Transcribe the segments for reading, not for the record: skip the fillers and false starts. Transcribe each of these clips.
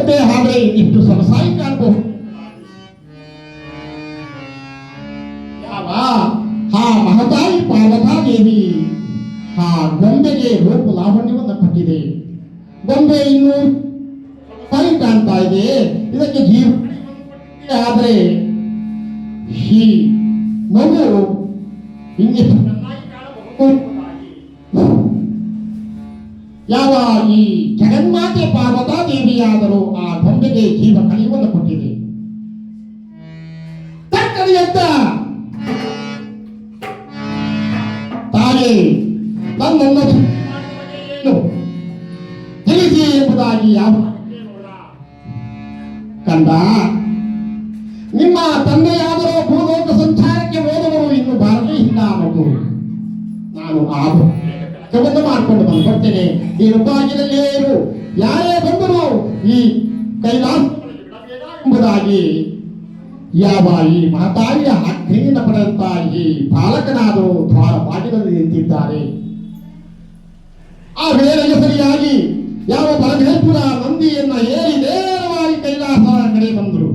ಗೊಂಬೆ ಆದ್ರೆ ಇನ್ನಿಷ್ಟು ಸೊಗಸಾಗಿ ಕಾಣಬಹುದು. ಯಾವ ಆ ಮಹತಾಯಿ ಪಾರ್ವತಾದೇವಿ ಆ ಗೊಂಬೆಗೆ ರೂಪ ಲಾವಣ್ಯವನ್ನು ಕೊಟ್ಟಿದೆ. ಗೊಂಬೆ ಇನ್ನೂ ಸರಿ ಕಾಣ್ತಾ ಇದೆ. ಇದಕ್ಕೆ ಜೀವ ಆದ್ರೆ ಈ ಮಗು ಇನ್ನಿಷ್ಟು ಯಾವ ಈ ಜಗನ್ಮಾತೆ ಪಾರ್ವತಾ ದೇವಿಯಾದರೂ ಆ ಗೊಂಬೆಗೆ ಜೀವ ಕಲಿಯುವನ್ನು ಕೊಟ್ಟಿದೆ. ತಕ್ಕಡಿಯಂತ ತಾಯಿ ನನ್ನನ್ನು ತಿಳಿಸಿ ಎಂಬುದಾಗಿ ಯಾವ ಕಂದ, ನಿಮ್ಮ ತಂದೆಯಾದರೂ ಭೂಲೋಕ ಸಂಚಾರಕ್ಕೆ ಹೋದವರು ಇನ್ನು ಬಾರಲೇ ಇಲ್ಲ ಮಗು. ನಾನು ಆ ಕೆಲಸವನ್ನು ಮಾಡಿಕೊಂಡು ಬಂದು ಬರ್ತೇನೆ. ನೀನು ಬಾಗಿಲಲ್ಲೇ ಇರು. ಯಾರೇ ಬಂದರೂ ಈ ಕೈಲಾಸ ಎಂಬುದಾಗಿ ಯಾವ ಈ ಮಹತಾಯಿಯ ಆಜ್ಞೆಯನ್ನು ಪಡೆದಂತ ಈ ಬಾಲಕನಾದರೂ ದ್ವಾರ ಬಾಗಿಲಲ್ಲಿ ನಿಂತಿದ್ದಾರೆ. ಆ ವೇಳೆಗೆ ಸರಿಯಾಗಿ ಯಾವ ಪರಮೇಶ್ವರ ನಂದಿಯನ್ನ ಏರಿ ನೇರವಾಗಿ ಕೈಲಾಸ ಕಡೆ ಬಂದರು.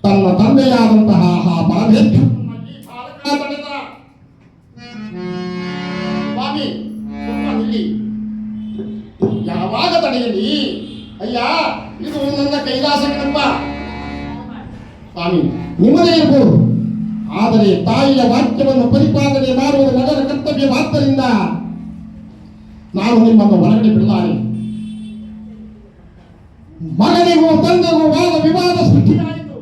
ತನ್ನ ತಂದೆಯಾದಂತಹ ಆ ಪರಮೇಶ್ವರ ಸ್ವಾಮಿ ಯಾವಾಗ ತಡೆಯಲಿ ಅಯ್ಯ, ಇದು ನನ್ನ ಕೈಲಾಸಕ್ಕೆಂಬ ಸ್ವಾಮಿ ನಿಮ್ಮದೇ ಇರಬಹುದು. ಆದರೆ ತಾಯಿಯ ವಾಕ್ಯವನ್ನು ಪರಿಪಾಲನೆ ಮಾಡುವುದು ಮಗನ ಕರ್ತವ್ಯವಾದ್ದರಿಂದ ನಾನು ನಿಮ್ಮನ್ನು ಹೊರಗಡೆ ಬಿಡಲಾರೆ. ಮಗನಿಗೂ ತಂದೆಗೂ ವಾದ ವಿವಾದ ಸೃಷ್ಟಿಯಾಯಿತು.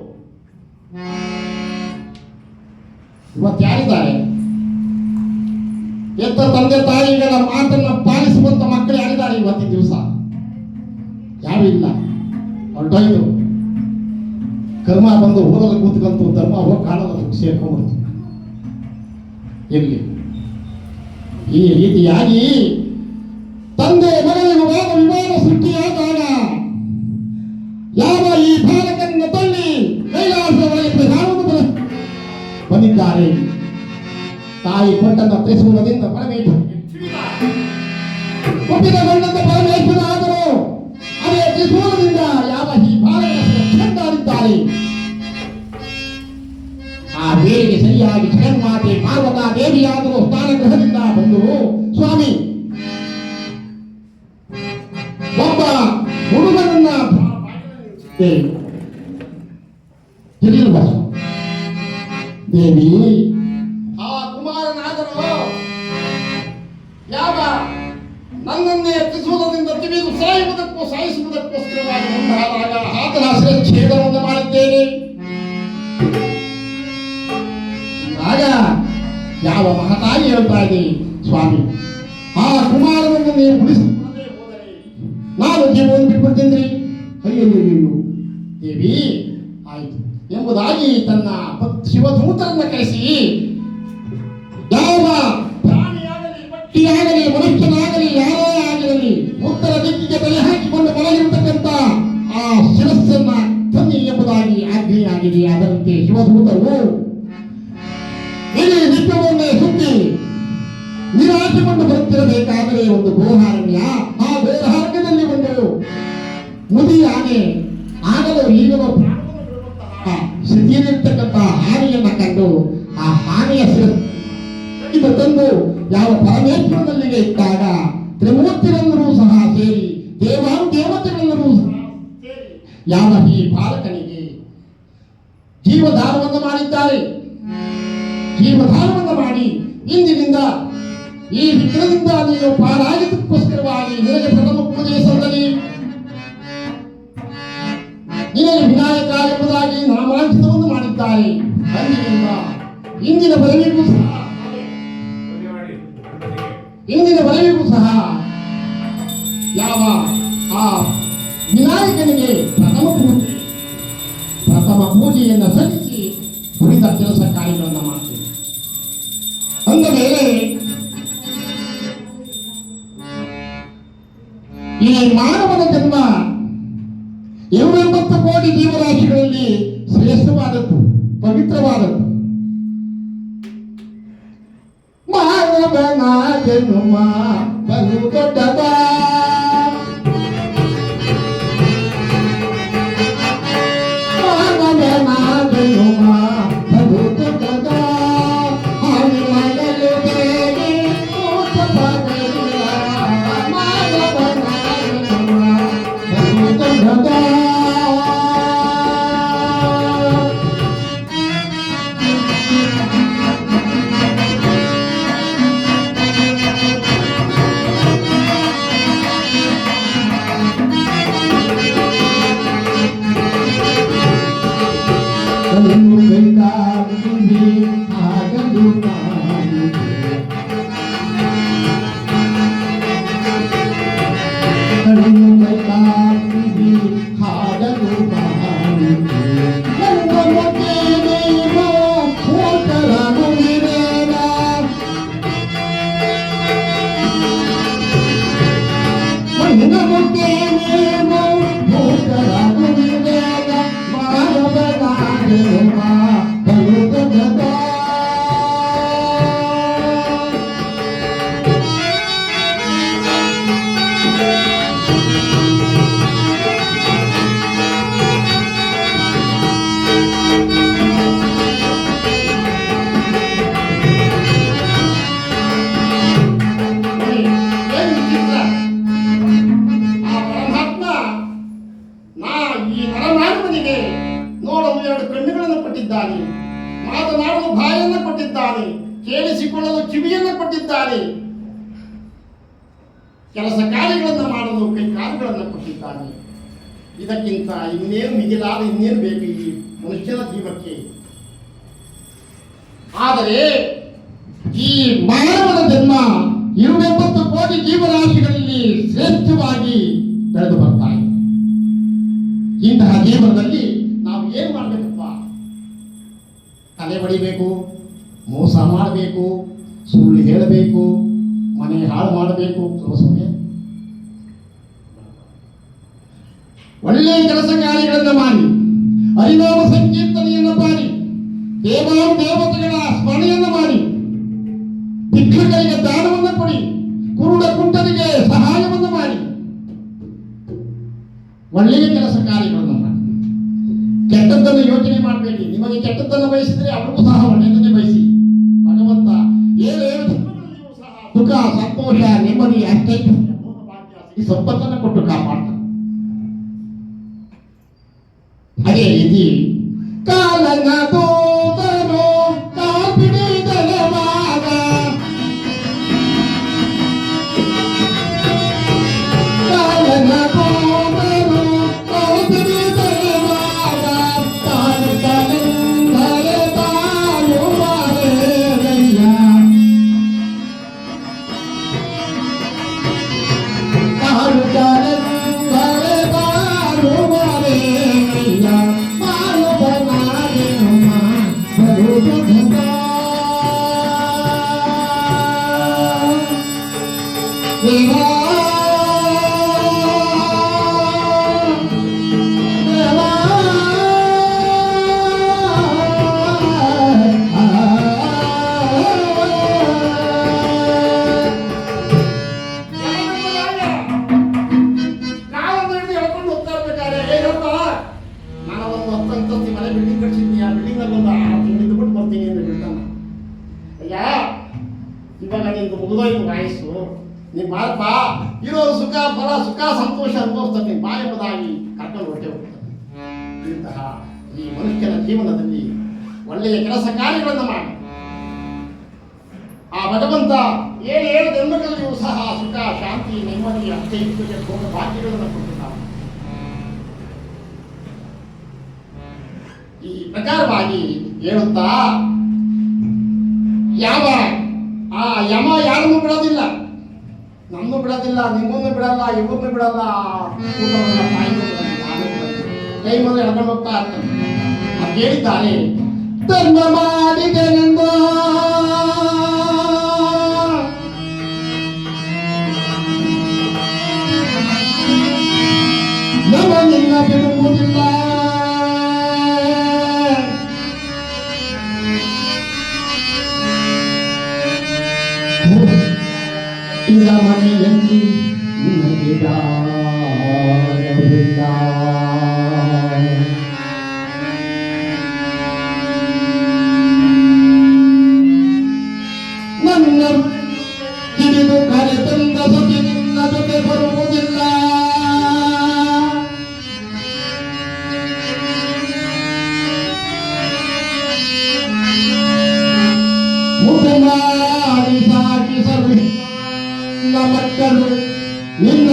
ಇವತ್ತು ಯಾರಿದ್ದಾರೆ? ಎತ್ತ ತಂದೆ ತಾಯಿಗಳ ಮಾತನ್ನ ಪಾಲಿಸುವಂತ ಮಕ್ಕಳು ಯಾರಿದ್ದಾರೆ ಇವತ್ತಿನ ದಿವಸ? ಯಾರು ಇಲ್ಲ. ಹೊರಟೋಯ್ತು. ಕರ್ಮ ಬಂದು ಹೋಗಲು ಕೂತ್ಕಂತು, ಧರ್ಮ ಹೋಗಿ ಕಾಣಲು ಸೇರ್ಕೊಂಡ್ಬಿಡ್ತು. ಇರಲಿ. ಈ ರೀತಿಯಾಗಿ ತಂದೆ ಮಗನಿಗೆ ವಾದ ವಿವಾದ ಸೃಷ್ಟಿಯಾದಾಗ ಯಾವ ಈ ಬಾಲಕನ್ನ ತಳ್ಳಿ ಕೈಲಾಸದ ಒಳಗೆ ಪ್ರಧಾನವನ್ನು ಬಂದಿದ್ದಾರೆ. ತಾಯಿ ಕೊಟ್ಟಂತ ತ್ರಿಶೂಲದಿಂದ ಪರಮೇಶ್ವರ ಒಪ್ಪಿದಗೊಂಡಂತ ಪರಮೇಶ್ವರ ಆದರೂ ಅದೇ ತ್ರಿಶೂಲದಿಂದ ಯಾವ ಈ ಬಾಲಕನ ಚಂದಾಡಿದ್ದಾರೆ. ಆ ವೇಳೆಗೆ ಸರಿಯಾಗಿ ಜಗನ್ಮಾತೆ ಪಾರ್ವತಾ ದೇವಿಯಾದರೂ ಸ್ನಾನಗೃಹದಿಂದ ಬಂದು, ಸ್ವಾಮಿ ಒಬ್ಬ ಹುಡುಗನನ್ನ ತಿಳಿಯುವ ದೇವಿ ಆ ಕುಮಾರನಾದರೂ ಯಾವ ನನ್ನನ್ನೇ ತ್ರಿಶೂಲದಿಂದ ತಿವಿದು ಸಾಯಿಸುವುದಕ್ಕೋಸ್ಕರವಾಗಿ ಮುಂದಾದಾಗ ಆತನ ಶಿರಚ್ಛೇದವನ್ನು ಮಾಡಿದ್ದೇನೆ. ಆಗ ಯಾವ ಮಹತಾಯಿ ಹೇಳ್ತಾ ಇದೆ, ಸ್ವಾಮಿ ಆ ಕುಮಾರನನ್ನು ನೀವು ಉಳಿಸಿಕೊಳ್ಳದೆ ಹೋದರೆ ನಾನು ಜೀವವನ್ನು ಬಿಟ್ಬಿಡ್ತೇನ್ರಿ. ಅಯ್ಯೋ ದೇವಿ ಆಯಿತು ಎಂಬುದಾಗಿ ತನ್ನ ಶಿವದೂತರನ್ನ ಕರೆಸಿ ಯಾವ ಪ್ರಾಣಿಯಾಗಲಿ ಪಟ್ಟಿಯಾಗಲಿ ಮನುಷ್ಯನಾಗಲಿ ಯಾರೇ ಆಗಿರಲಿ ಉತ್ತರ ದಿಕ್ಕಿಗೆ ತಲೆ ಹಾಕಿಕೊಂಡು ಮಲಗಿರತಕ್ಕಂಥ ಆ ಶಿರಸ್ಸನ್ನ ತನ್ನಿ ಎಂಬುದಾಗಿ ಆಜ್ಞೆಯಾಗಿದೆ. ಅದರಂತೆ ಶಿವದೂತರು ಇಡೀ ವಿಶ್ವವನ್ನೇ ಸುತ್ತಿ ನಿರಾಶೆಗೊಂಡು ಬರುತ್ತಿರಬೇಕಾದರೆ ಒಂದು ಗೋಹಾರಣ್ಯ, ಆ ಗೋಹಾರಣ್ಯದಲ್ಲಿ ಒಂದು ಮುದಿ ಆನೆ ಆಗಲು ಈಗಲೂ ಸ್ಥಿತಿಯಲ್ಲಿರ್ತಕ್ಕಂಥ ಹಾನಿಯನ್ನ ಕಂಡು ಆ ಹಾನಿಯ ಶಿರಸ್ಸು ತಂದು ಯಾವ ಪರಮೇಶ್ವರನಲ್ಲಿಗೆ ಇಟ್ಟಾಗ ತ್ರಿಮೂರ್ತಿಗಳೆಲ್ಲರೂ ಸಹ ಸೇರಿ ದೇವತೆಗಳೆಲ್ಲರೂ ಸಹ ಸೇರಿ ಯಾವ ಈ ಬಾಲಕನಿಗೆ ಜೀವದಾನವನ್ನು ಮಾಡಿದ್ದಾರೆ. ಜೀವದಾನವನ್ನು ಮಾಡಿ ಇಂದಿನಿಂದ ಈ ವಿಗ್ರಹದಿಂದ ನೀನು ಪಾರಾಗಿದ್ದಕ್ಕೋಸ್ಕರವಾಗಿ ನಿನಗೆ ಪ್ರಥಮ ಪೂಜೆ ಸಲ್ಲಲಿ, ನಿನಗೆ ವಿನಾಯಕ ಎಂಬುದಾಗಿ ನಾಮಾಂಕಿತವನ್ನು ಮಾಡಿದ್ದಾರೆ. ಅಂದಿನಿಂದ ಇಂದಿನ ವರೆಗೂ ಸಹ ಯಾವ ಆ ವಿನಾಯಕನಿಗೆ ಪ್ರಥಮ ಪೂಜೆಯನ್ನು ಸಲ್ಲಿಸಿ ಉಳಿದ ಕೆಲಸ ಕಾರ್ಯಗಳನ್ನು ಮಾಡ್ತೀವಿ. ಅಂದ ಮೇಲೆ ಈ ಮಾನವನ ಜನ್ಮ 280 ಕೋಟಿ ಜೀವರಾಶಿಗಳಲ್ಲಿ ಶ್ರೇಷ್ಠವಾದದ್ದು, ಪವಿತ್ರವಾದದ್ದು. ಮಾನವನ ಜನ್ಮ ಬಲು ದೊಡ್ಡದ, ಕೊಟ್ಟಿದ್ದಾನೆ, ಮಾತನಾಡಲು ಬಾಯನ್ನು ಕೊಟ್ಟಿದ್ದಾನೆ, ಕೇಳಿಸಿಕೊಳ್ಳಲು ಕಿವಿಯನ್ನು ಕೊಟ್ಟಿದ್ದಾನೆ, ಕೆಲಸ ಕಾರ್ಯಗಳನ್ನು ಮಾಡಲು ಕೈ ಕಾಲುಗಳನ್ನು ಕೊಟ್ಟಿದ್ದಾನೆ. ಇದಕ್ಕಿಂತ ಇನ್ನೇನು ಮಿಗಿಲಾದ ಇನ್ನೇನು ಬೇಕು ಈ ಮನುಷ್ಯನ ಜೀವಕ್ಕೆ? ಆದರೆ ಈ ಮಾನವನ ಜನ್ಮ 270 ಕೋಟಿ ಜೀವರಾಶಿಗಳಲ್ಲಿ ಶ್ರೇಷ್ಠವಾಗಿ ಬೆಳೆದು ಬರ್ತಾ ಇದೆ. ಇಂತಹ ಜೀವನದಲ್ಲಿ ನಾವು ಏನು ಮಾಡಬೇಕಪ್ಪ? ತಲೆ ಬಡಿಬೇಕು, ಮೋಸ ಮಾಡಬೇಕು, ಸುಳ್ಳು ಹೇಳಬೇಕು, ಮನೆ ಹಾಳು ಮಾಡಬೇಕು, ಒಳ್ಳೆಯ ಕೆಲಸ ಕಾರ್ಯಗಳನ್ನು ಮಾಡಿ, ಹರಿನಾಮ ಸಂಕೀರ್ತನೆಯನ್ನು ಮಾಡಿ, ದೇವತೆಗಳ ಸ್ಮರಣೆಯನ್ನು ಮಾಡಿ, ಭಿಕ್ಷುಕರಿಗೆ ದಾನವನ್ನು ಕೊಡಿ, ಕುರುಡ ಕುಂಟರಿಗೆ ಸಹಾಯವನ್ನು ಮಾಡಿ, ಒಳ್ಳೆಯ ಕೆಲಸ ಕಾರ್ಯಗಳನ್ನು ಮಾಡಿ. ಕೆಟ್ಟದ್ದನ್ನು ಯೋಚನೆ ಮಾಡಬೇಡಿ. ನಿಮಗೆ ಕೆಟ್ಟದ್ದನ್ನು ಬಯಸಿದರೆ ಅವರಿಗೂ ಸಹ ಒಳ್ಳೆಯದನ್ನೇ ಬಯಸಿ. ಭಗವಂತ ಏಳು ಸಹ ಸುಖ, ಸಂತೋಷ, ನೆಮ್ಮದಿ, ಅಷ್ಟೈಕ್ಯ, ಈ ಸಂಪತ್ತನ್ನು ಕೊಟ್ಟು ಕಾಪಾಡ್ತಾನೆ. ಅದೇ ರೀತಿ ಕಾಲನ ದೂತನು ಕಾಪಿಡಿದಲವಾದ ಕಾಲನ ದೂತನು ಕಾಪಿಡಿದಲವಾದ ತಾನು ತಲೆಂದರೆ ತಾನು ಮಾರೇರಯ್ಯ ತಾನು ತಲೆಂದರೆ ತಾನು ಮಾರೇರಯ್ಯ ಇವಾಗ ನಿಂದು ಮುಗಿದೋಯ್ತು ವಯಸ್ಸು. ನೀನು ಮಾಡಪ್ಪ, ಇರೋರು ಸುಖ ಫಲ ಸುಖ ಸಂತೋಷ ಅನುಭವಿಸ್ತಾರೆ. ನೀನು ಬಾ ಎಂಬುದಾಗಿ ಕರ್ಕೊಂಡು ಹೊರಟೆ ಹೋಗ್ತಾರೆ. ಇಂತಹ ಈ ಮನುಷ್ಯನ ಜೀವನದಲ್ಲಿ ಒಳ್ಳೆಯ ಕೆಲಸ ಕಾರ್ಯಗಳನ್ನು ಮಾಡಿ ಆ ಭಗವಂತ ಏಳು ಜನ್ಮಗಳಲ್ಲಿಯೂ ಸಹ ಸುಖ, ಶಾಂತಿ, ನೆಮ್ಮದಿ, ಅಷ್ಟೇ ಭೋಗ ಭಾಗ್ಯಗಳನ್ನು ಕೊಟ್ಟಿದ್ದಾನೆ. ಈ ಪ್ರಕಾರವಾಗಿ ಹೇಳುತ್ತಾ ಯಾವ ಆ ಯಮ ಯಾರನ್ನು ಬಿಡೋದಿಲ್ಲ, ನಮ್ಮನ್ನು ಬಿಡೋದಿಲ್ಲ, ನಿಮ್ಮನ್ನು ಬಿಡಲ್ಲ, ಇವ್ರನ್ನು ಬಿಡಲ್ಲ, ಊಟವನ್ನ ತಾಯಿನೂ ಬಿಡೋದಿಲ್ಲ, ಕೈ ಮೊದಲು ಎಳ್ಕೊಂಡು ಹೋಗ್ತಾ ಇರ್ತಾನೆ. ಅದು ಹೇಳಿದ್ದಾರೆ, ಧರ್ಮ ಮಾಡಿದೆನೆಂದ ನಮ್ಮ ನಿನ್ನ ಬಿಡುವುದಿಲ್ಲ, ಇಲ್ಲ ಮನೆಯಲ್ಲಿ ನಿನಗೆ ದಾರವಿಲ್ಲ, ನನ್ನ ಹಿಡಿದು ಕರೆತಂದ ಸತಿ ನಿನ್ನ ಜೊತೆ ಬರುವುದಿಲ್ಲ, ಮುಖ ಮಾಡಿ ಸಾಕಿಸಲು ಮಕ್ಕಳು ನಿನ್ನ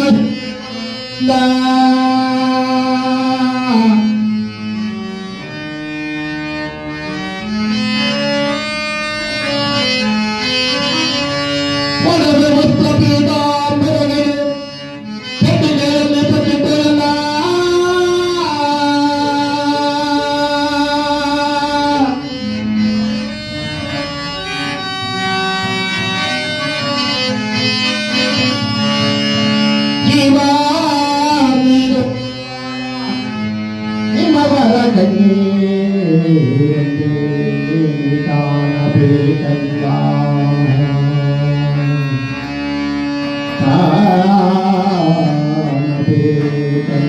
ಒಡವೆ ವಸ್ತ್ರ ಪೀತಾಂಬರಗಳು ಪೆಟ್ಟಿಗೆಯಲ್ಲಿ ಪಟ್ಟಿದ್ದರಲ್ಲ, ನಿಮ್ಮವರ ಕಣ್ಣೀರಂತೆ ಕಾಣಬೇಕಲ್ಲ, ಕಾಣಬೇಕಲ್ಲ.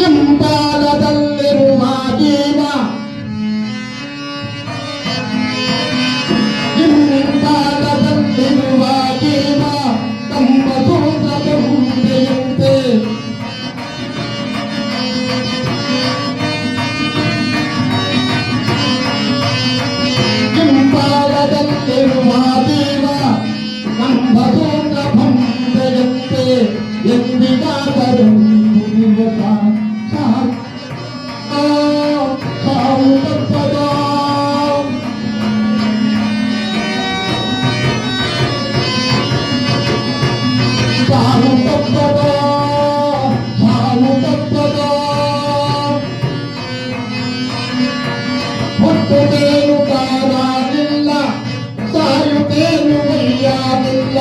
ಇಂಪಾಲದಲ್ಲಿರುವ ಜೀವ ಇಂಪಾಲದಲ್ಲಿರುವ ಜೀವ ತಮ್ಮ ಸೂತ್ರದ ಮುಂದೆಯಂತೆ ಸಾವು ತಪ್ಪದ ಸಾವು ತಪ್ಪದ ಹುಟ್ಟುತ್ತೇನು ಕಾರಾಗಿಲ್ಲ ಸಾಯುತ್ತೇನು ವಯ್ಯಾಗಿಲ್ಲ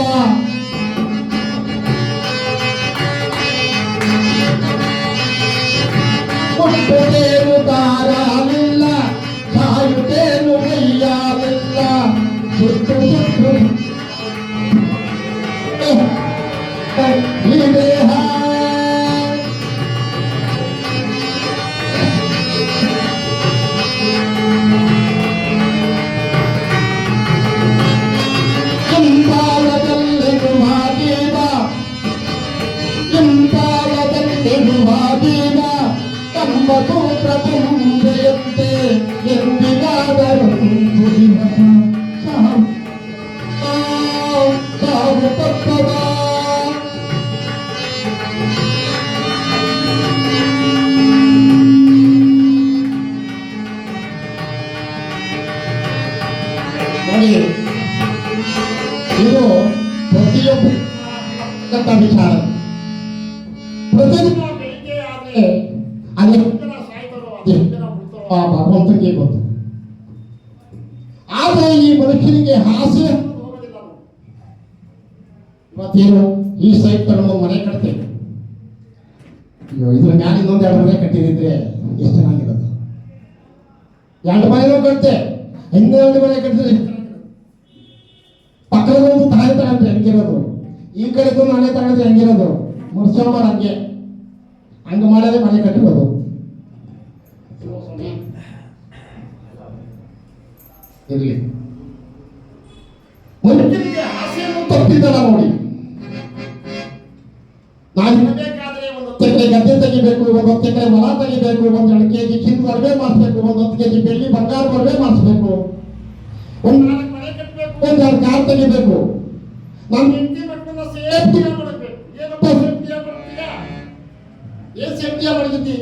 ಹುಟ್ಟುತ್ತೇನು ಕಾರಾಗಿಲ್ಲ ಸಾಯುತ್ತೇನು ವಯ್ಯಾಗಿಲ್ಲ ಸುತ್ತು ಸುತ್ತು ಈ ದೇಹ ಇಂಪಾಲದಲ್ಲಿರುವ ದೇವ ಇಂಪಾಲದಲ್ಲಿರುವ ದೇವ ತಮ್ಮ ಸೂತ್ರ ತುಂಬೆಯಂತೆ ಎಂದಿಗಾದರೊಂದು ದಿವಸ ಸಾವು ತಪ್ಪದ ನೋಡಿ ಇದು ಪ್ರತಿಯೊಬ್ಬ ವಿಚಾರ ಪ್ರತಿದಿನ ಬೆಳಿಗ್ಗೆ ಆದ್ರೆ ಅಲ್ಲಿ ಭಗವಂತನಿಗೆ ಗೊತ್ತು ಆದ್ರೆ ಈ ಮನುಷ್ಯನಿಗೆ ಹಾಸ್ಯ ಇವತ್ತೇನು ಈ ಸೈಟ್ ತಗೊಂಡು ಮನೆ ಕಟ್ತೇವೆ ಇದ್ರ ಮ್ಯಾಲ ಇನ್ನೊಂದು 2 ಮನೆ ಕಟ್ಟಿದ್ರೆ ಎಷ್ಟು ಚೆನ್ನಾಗಿರೋದು 2 ಮನೆನೂ ಕಟ್ತೆ ಇನ್ನೊಂದು ಮನೆ ಕಟ್ಟಿದ್ರೆ ಪಕ್ಕದೊಂದು ತಾಯಿ ತಗೊಂಡ್ರೆ ಹೆಂಗಿರೋದು ಈ ಕಡೆದು ಮನೆ ತಗೊಂಡ್ರೆ ಹೆಂಗಿರೋದು ಮುರ್ಸೋಮರ್ ಹಂಗ ಮಾಡೋದೇ ಮನೆ ಕಟ್ಟಿರೋದು ಇರ್ಲಿ ಮನುಷ್ಯನಿಗೆ ಆಸೆಯನ್ನು ತಪ್ಪಿದ್ದಲ್ಲ ನೋಡಿ ನಾನು ಬೇಕಾದ್ರೆ ಒಂದು 10 ಎಕರೆ ಗದ್ದೆ ತೆಗಿಬೇಕು, ಒಂದು 10 ಎಕರೆ ಹೊಲ ತೆಗಿಬೇಕು, ಒಂದು 2 ಕೆಜಿ ಚಿನ್ನ ಬರವೇ ಮಾಡಿಸ್ಬೇಕು, ಒಂದು 10 ಕೆಜಿ ಬೆಳ್ಳಿ ಬಂಗಾರ ಬರವೇ ಮಾಡಿಸ್ಬೇಕು, ಒಂದು 4 ಮನೆ ಕಟ್ಟಬೇಕು, ಒಂದು 2 ಕಾರ್ ತೆಗಿಬೇಕು. ನಮ್ಮ ಹೆಂಡತಿ ಮಕ್ಕಳನ್ನ ಸೇಫ್ಟಿ ಮಾಡಬೇಕು. ಏನಪ್ಪ ಸೇಫ್ಟಿ ಮಾಡ್ತೀಯಾ? ಏನ್ ಸೇಫ್ಟಿ ಮಾಡಿದ್ದಿ?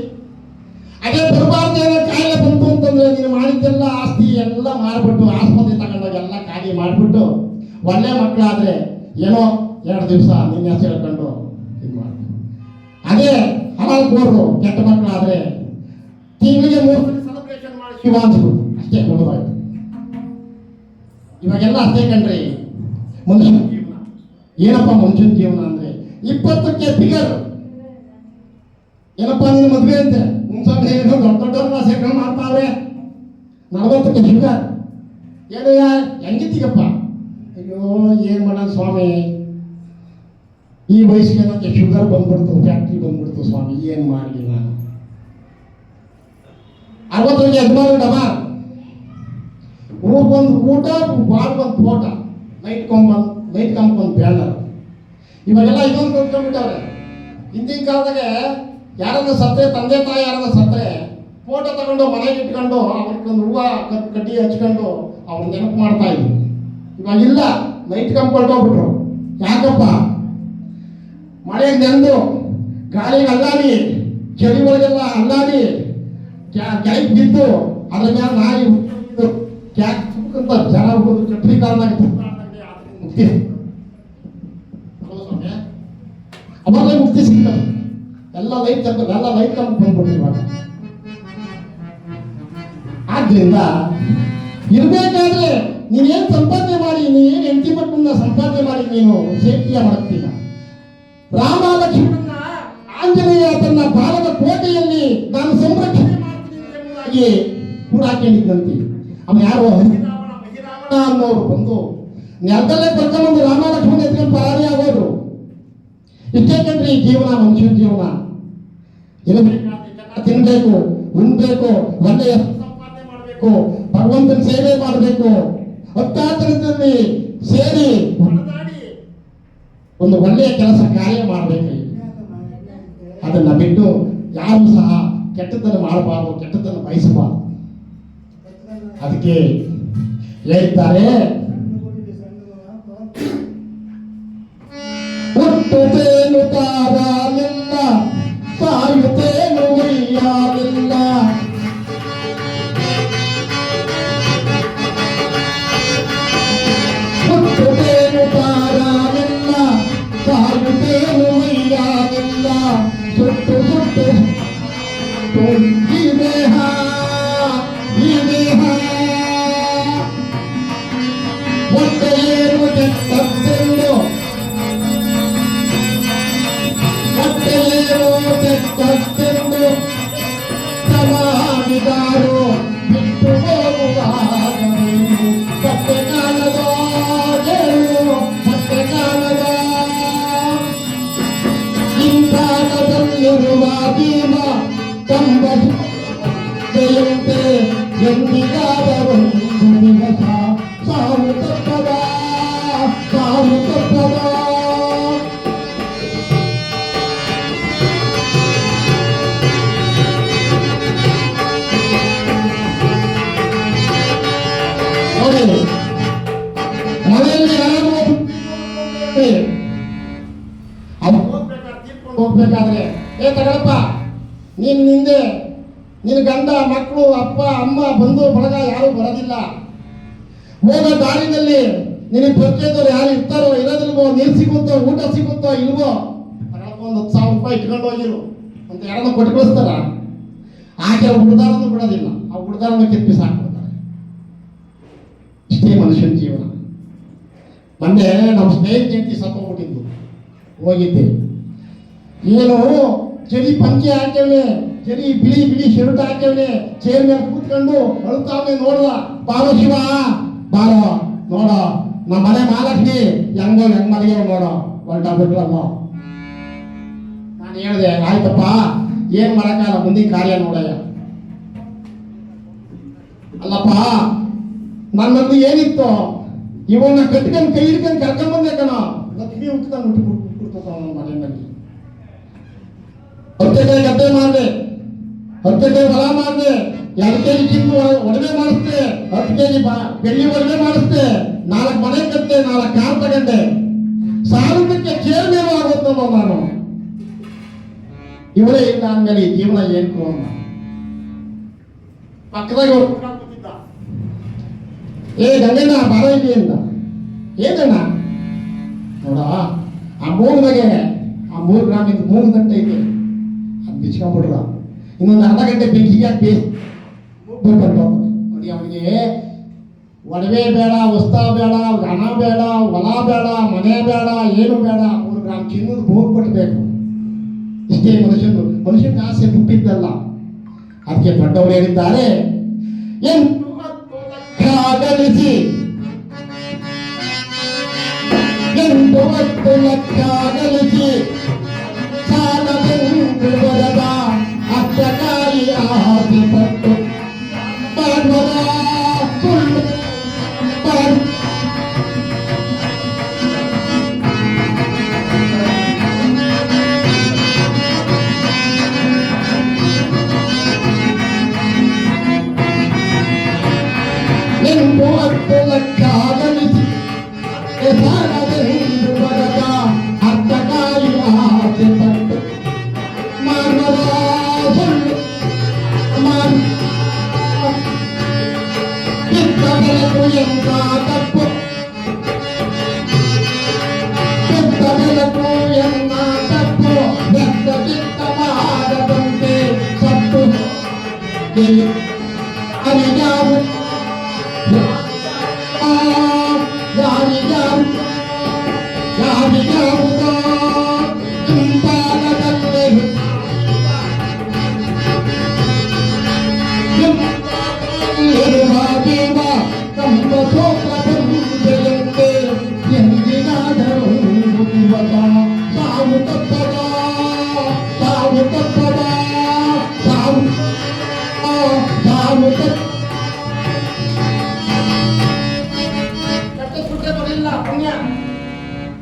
ಅದೇ ಬರಬಾರ್ದು ಏನೋ ಕಾಯಿಲೆ ಬಂತು ಅಂತಂದ್ರೆ ನೀನು ಮಾಡಿದ್ದೆಲ್ಲ ಆಸ್ತಿ ಎಲ್ಲ ಮಾರ್ಬಿಟ್ಟು ಆಸ್ಪತ್ರೆ ತಗೊಂಡೋಗಿ ಎಲ್ಲ ಖಾಲಿ ಮಾಡ್ಬಿಟ್ಟು ಒಳ್ಳೆ ಮಕ್ಕಳಾದ್ರೆ ಏನೋ 2 ದಿವಸ ನಿನ್ನ ಹೆಸರು ಹೇಳ್ಕೊಂಡು ಇದು ಮಾಡಿ. ಅದೇ ಹಲಾಲ್ ಕೋರ್ರು ಕೆಟ್ಟ ಮಕ್ಕಳಾದ್ರೆ ತಿಂಗಳಿಗೆ 3 ಸಲ ಸೆಲೆಬ್ರೇಷನ್ ಮಾಡಿ ಶಿವ ಅನ್ಸ್ಬಿಟ್ಟು ಅಷ್ಟೇ ಕೊಡೋದಾಯ್ತು. ಇವಾಗೆಲ್ಲ ಅಷ್ಟೇ ಕಣ್ರಿ ಮನುಷ್ಯನ ಜೀವನ. ಏನಪ್ಪ ಮನುಷ್ಯನ ಜೀವನ ಅಂದ್ರೆ 20ಕ್ಕೆ ಫಿಗರ್. ಏನಪ್ಪ ನಿನ್ನ ಮದುವೆ ಅಂತೆ ಮುಂಚೆ ಏನೋ ದೊಡ್ಡ ದೊಡ್ಡವ್ರನ್ನ ಸೇರ್ಕೊಂಡು ಮಾಡ್ತಾವ್ರೆ. 40ಕ್ಕೆ ಶುಗರ್. ಏನಯ್ಯ ಹೆಂಗಿದ್ದೀಗಪ್ಪ? ಅಯ್ಯೋ ಏನ್ ಮಾಡೋಣ ಸ್ವಾಮಿ, ಈ ವಯಸ್ಸಿಗೆ ನನಗೆ ಶುಗರ್ ಬಂದ್ಬಿಡ್ತು, ಫ್ಯಾಕ್ಟ್ರಿ ಬಂದ್ಬಿಡ್ತು ಸ್ವಾಮಿ, ಏನ್ ಮಾಡಲಿ ನಾನು. 60ಕ್ಕೆ ಯಜಮಾನ ಡಬ ಊರಿಗೊಂದು ಊಟ, ಬಾಳ್ಗೊಂದು ಫೋಟ, ಲೈಟ್ ಕಂಬ ಬ್ಯಾನರ್. ಇವಾಗೆಲ್ಲ ಇದೊಂದು ಕೊಟ್ಕೊಂಡ್ಬಿಟ್ಟವ್ರೆ. ಹಿಂದಿನ ಕಾಲದಾಗೆ ಯಾರನ್ನ ಸತ್ರೆ, ತಂದೆ ತಾಯಿ ಯಾರನ್ನ ಸತ್ರೆ ಫೋಟೋ ತಗೊಂಡು ಮನೆಗೆ ಇಟ್ಕೊಂಡು ಅವ್ರಿಗೊಂದು ಹೂವು ಕಡ್ಡಿ ಹಚ್ಕೊಂಡು ಅವ್ರ ನೆನಪು ಮಾಡ್ತಾ ಇದ್ರು. ಇವಾಗಿಲ್ಲ, ಲೈಟ್ ಕಂಪಲ್ಟೋಗ್ಬಿಟ್ರು. ಯಾಕಪ್ಪ? ಮಳೆಗೆ ನೆಂದು ಗಾಳಿಗೆ ಅಲ್ಲಾಡಿ ಚಳಿ ಒಳಗೆಲ್ಲ ಅಲ್ಲಾಡಿ ಕೆಳಗೆ ಬಿದ್ದು ಅದ್ರ ಮೇಲೆ ನಾಯಿ ಕ್ಯಾಕ್ ಅಂತ ಜನ ಹೋಗೋದು ಚಟ್ರಿ ಕಾಲದಾಗ ಮುಕ್ತಿ ಅವಾಗ ಮುಕ್ತಿ ಸಿಗ್ತದೆ. ಎಲ್ಲ ಲೈಟ್ ಕಂಪ್ ಬಂದ್ಬಿಡ್ತು ಇವಾಗ. ಆದ್ರಿಂದ ಇರ್ಬೇಕಾದ್ರೆ ನೀನೇನ್ ಸಂಪಾದನೆ ಮಾಡಿ, ನೀನೇನ್ ಹೆಂಡತಿ ಮಕ್ಕಳನ್ನ ಸಂಪಾದನೆ ಮಾಡಿ ನೀನು ಸೇಫ್ಟಿಯ ಮಾಡ್ತೀಗ. ರಾಮ ಲಕ್ಷ್ಮಣನ ಆಂಜನೇಯ ತನ್ನ ಬಾಲದ ಕೋಟೆಯಲ್ಲಿ ನಾನು ಸಂರಕ್ಷಣೆ ಮಾಡ್ತೀನಿ ಎಂಬುದಾಗಿ ಕೂಡ ಹಾಕೊಂಡಿದ್ದಂತೆ. ಅವ ಯಾರು ಮಹಿರಾವಣ ಅನ್ನೋರು ಬಂದು ನೆಲದಲ್ಲೇ ಕರ್ಕೊಂಡ್ಬಂದು ರಾಮ ಲಕ್ಷ್ಮಣ ಎತ್ಕೊಂಡು ಪರಾರಿ ಆಗೋರು. ಇಷ್ಟೇ ಕಣ್ರಿ ಜೀವನ, ಮನುಷ್ಯನ ಜೀವನ. ತಿನ್ಬೇಕು, ಉಣ್ಬೇಕು, ಒಳ್ಳೆಯ ಸಂಪಾದನೆ ಮಾಡಬೇಕು, ಭಗವಂತನ ಸೇವೆ ಮಾಡಬೇಕು, ಭಕ್ತಾಚರಣೆಯಲ್ಲಿ ಸೇರಿ ಹೊಡೆದಾಡಿ ಒಂದು ಒಳ್ಳೆಯ ಕೆಲಸ ಕಾರ್ಯ ಮಾಡಬೇಕು. ಅದನ್ನ ಬಿಟ್ಟು ಯಾರು ಸಹ ಕೆಟ್ಟದ್ದನ್ನು ಮಾಡಬಾರದು, ಕೆಟ್ಟದ್ದನ್ನು ಬಯಸಬಾರದು. ಅದಕ್ಕೆ ಹೇಳ್ತಾರೆ, ಹುಟ್ಟುತ್ತೇನು ತಾರಾಲಿಲ್ಲ, ಸಾಯುತ್ತೇನು ಒಯ್ಯಾಲಿಲ್ಲ. ಹುಟ್ಟುತ್ತೇನು ತಾರಾಲಿಲ್ಲ, ಸಾಯುತ್ತೇನು ಭೀಮ ಕಂಬ ಜಯಂತೆ ಎಂದಿಗಾದ ಒಂದು ದಿವಸ ಸಾವು ತಪ್ಪದ ಸಾವು ತಪ್ಪದ. ಮನೆಯಲ್ಲಿ ಯಾರು ಹೋಗ್ಬೇಕಾದ್ರೆ ತಗೊಳಪ್ಪ ನೀನ್ ನಿಂದೆ ನಿನ್ನ ಗಂಡ ಮಕ್ಕಳು ಅಪ್ಪ ಅಮ್ಮ ಬಂಧು ಬಳಗ ಯಾರು ಬರೋದಿಲ್ಲ. ಹೋಗೋ ದಾರಿನಲ್ಲಿ ನಿನಗೆ ಪರಿಚಯದವ್ರು ಯಾರು ಇರ್ತಾರೋ ಇರೋದಿಲ್ವೋ, ನೀರು ಸಿಗುತ್ತೋ ಊಟ ಸಿಗುತ್ತೋ ಇಲ್ವೋ, ಒಂದು 10,000 ರೂಪಾಯಿ ಇಟ್ಕೊಂಡು ಹೋಗಿರು ಅಂತ ಯಾರನ್ನ ಕೊಟ್ಟು ಕಳಿಸ್ತಾರ. ಆಕೆ ಹುಡುದಾರನ್ನು ಬಿಡೋದಿಲ್ಲ, ಆ ಹುಡುದಾರನ್ನು ಕಿತ್ತಿ ಸಾಕ್ಬಿಡ್ತಾರೆ. ಇಷ್ಟೇ ಮನುಷ್ಯನ ಜೀವನ. ಮೊನ್ನೆ ನಮ್ಮ ಸ್ನೇಹಿತ ಜಯಂತಿ ಸತ್ತೋಗ್ಬಿಟ್ಟಿದ್ದು, ಹೋಗಿದ್ದೆ. ಏನು ಚಳಿ ಪಂಚೆ ಹಾಕ್ಯವನೆ, ಚಳಿ ಬಿಳಿ ಬಿಳಿ ಶರ್ಟ್ ಹಾಕ್ಯವನೆ, ಚೇರ್ ಮೇಲೆ ಕೂತ್ಕೊಂಡು ಅಳ್ತಾವನೆ. ನೋಡ್ದ, ಬಾರೋ ಶಿವ ಬಾರೋ ನೋಡ ನಮ್ಮ ಮನೆ ಮಹಾಲಕ್ಷ್ಮಿ ಹೆಂಗೋ ಹೆಂಗ್ ಮನೆಗೆ ನೋಡೋ ಹೊರಟಾಗ್ಬಿಟ್ರಲ್ಲ. ನಾನು ಹೇಳಿದೆ ಆಯ್ತಪ್ಪ ಏನ್ ಮಾಡಕ್ಕಾಗಲ್ಲ, ಮುಂದಿನ ಕಾರ್ಯ ನೋಡಯ್ಯ. ಅಲ್ಲಪ್ಪ ನನ್ನದು ಏನಿತ್ತು, ಇವನ್ನ ಕಟ್ಕೊಂಡು ಕೈ ಹಿಡ್ಕೊಂಡು ಕರ್ಕೊಂಡ್ ಬಂದೆ ಕಣ. ಲಕ್ಷ್ಮಿ ಉಟ್ಕೊಂಡು ಹುಟ್ಟು ಮನೆಯಲ್ಲಿ 10 ಎಕರೆ ಗದ್ದೆ ಮಾಡಿದೆ, 10 ಎಕರೆ ಹೊಲ ಮಾಡಿದೆ, 2 ಕೆಜಿ ಚಿನ್ನ ಒಡವೆ ಮಾಡಿಸ್ದೆ, 10 ಕೆಜಿ ಬೆಳ್ಳಿ ಒಡವೆ ಮಾಡಿಸ್ದೆ, 4 ಮನೆ ಕಟ್ಟೆ, 4 ಕಾರ್ ತಗೊಂಡೆ. ಸಾಲದಕ್ಕೆ ಚೇರ್ ಮೇಲೆ ಆಗುತ್ತಲ್ಲ ನಾನು. ಇವರೇ ಇಲ್ಲ ಅಂದ್ಮೇಲೆ ಈ ಜೀವನ ಏನು ಅಮ್ಮ. ಪಕ್ಕದಾಗ ಕೂತಿದ್ದ, ಗಂಗಣ್ಣ ಬಾರ ಇಲ್ಲಿ ಅಂತ. ಏನಣ್ಣ ನೋಡ, ಆ ಮೂಗ್ನಾಗೆ ಆ 3 ಗ್ರಾಮಿಂದ 3 ಗಂಟೆ ಐತೆ, ಅದು ಬಿಚ್ಕೊಂಡ್ಬಿಡ್ರ. ಇನ್ನೊಂದು ಅರ್ಧ ಗಂಟೆ ಬೆಂಕಿಗೆ ಹಾಕಿ ನೋಡಿ. ಅವನಿಗೆ ಒಡವೆ ಬೇಡ, ವಸ್ತ್ರ ಬೇಡ, ಹಣ ಬೇಡ, ಹೊಲ ಬೇಡ, ಮನೆ ಬೇಡ, ಏನು ಬೇಡ, 3 ಗ್ರಾಮ್ ಚಿನ್ನದ ಮೂಗು ಕೊಟ್ಟಬೇಕು. ಇಷ್ಟೇ ಮನುಷ್ಯನ ಆಸೆ ಹುಟ್ಟಿದ್ದಲ್ಲ. ಅದಕ್ಕೆ ದೊಡ್ಡವರು ಹೇಳಿದ್ದಾರೆ, 8 ಲಕ್ಷ ಗಳಿಸಿ ಸಾಲವೆಂದು ಬರದ ಅರ್ಥಕಾರಿ ಆಸೆ ಪಟ್ಟು ಪಾರ್ವದ ಸುಳ್ಳು ಎಂದು 10 ಲಕ್ಷ ಗಳಿಸಿ ಸಾಲವೆಂದು ಬರದ ಅರ್ಥಕಾರಿ ಆಸೆ ಪಟ್ಟು ಮಾರ್ವದ ಸುಳ್ಳು ಚಿತ್ತ ಬೆಳಕು ಎಂದ ತಪ್ಪು, ಚಿತ್ತ ಬೆಳಕು ಎಂದ ತಪ್ಪು, ವ್ಯಕ್ತ ಚಿತ್ತ ಮಾಡದಂತೆ ಸತ್ತು ಅರಿಯಾವು ಯಾರಿಗಾವುದೋ ಹಿಂಪಾಲದಲ್ಲೇ ಇರುವ ದೇವ ಕಂಬ ಸೋತ್ರ ಬಂದೆಯಂತೆ ಎಂದಿಗಾದರೂ ದಿವಸ ಸಾವು ತಪ್ಪದ ಸಾವು ತಪ್ಪದ ಸಾವು ಸಾವು ತಪ್ಪ ಪುಣ್ಯ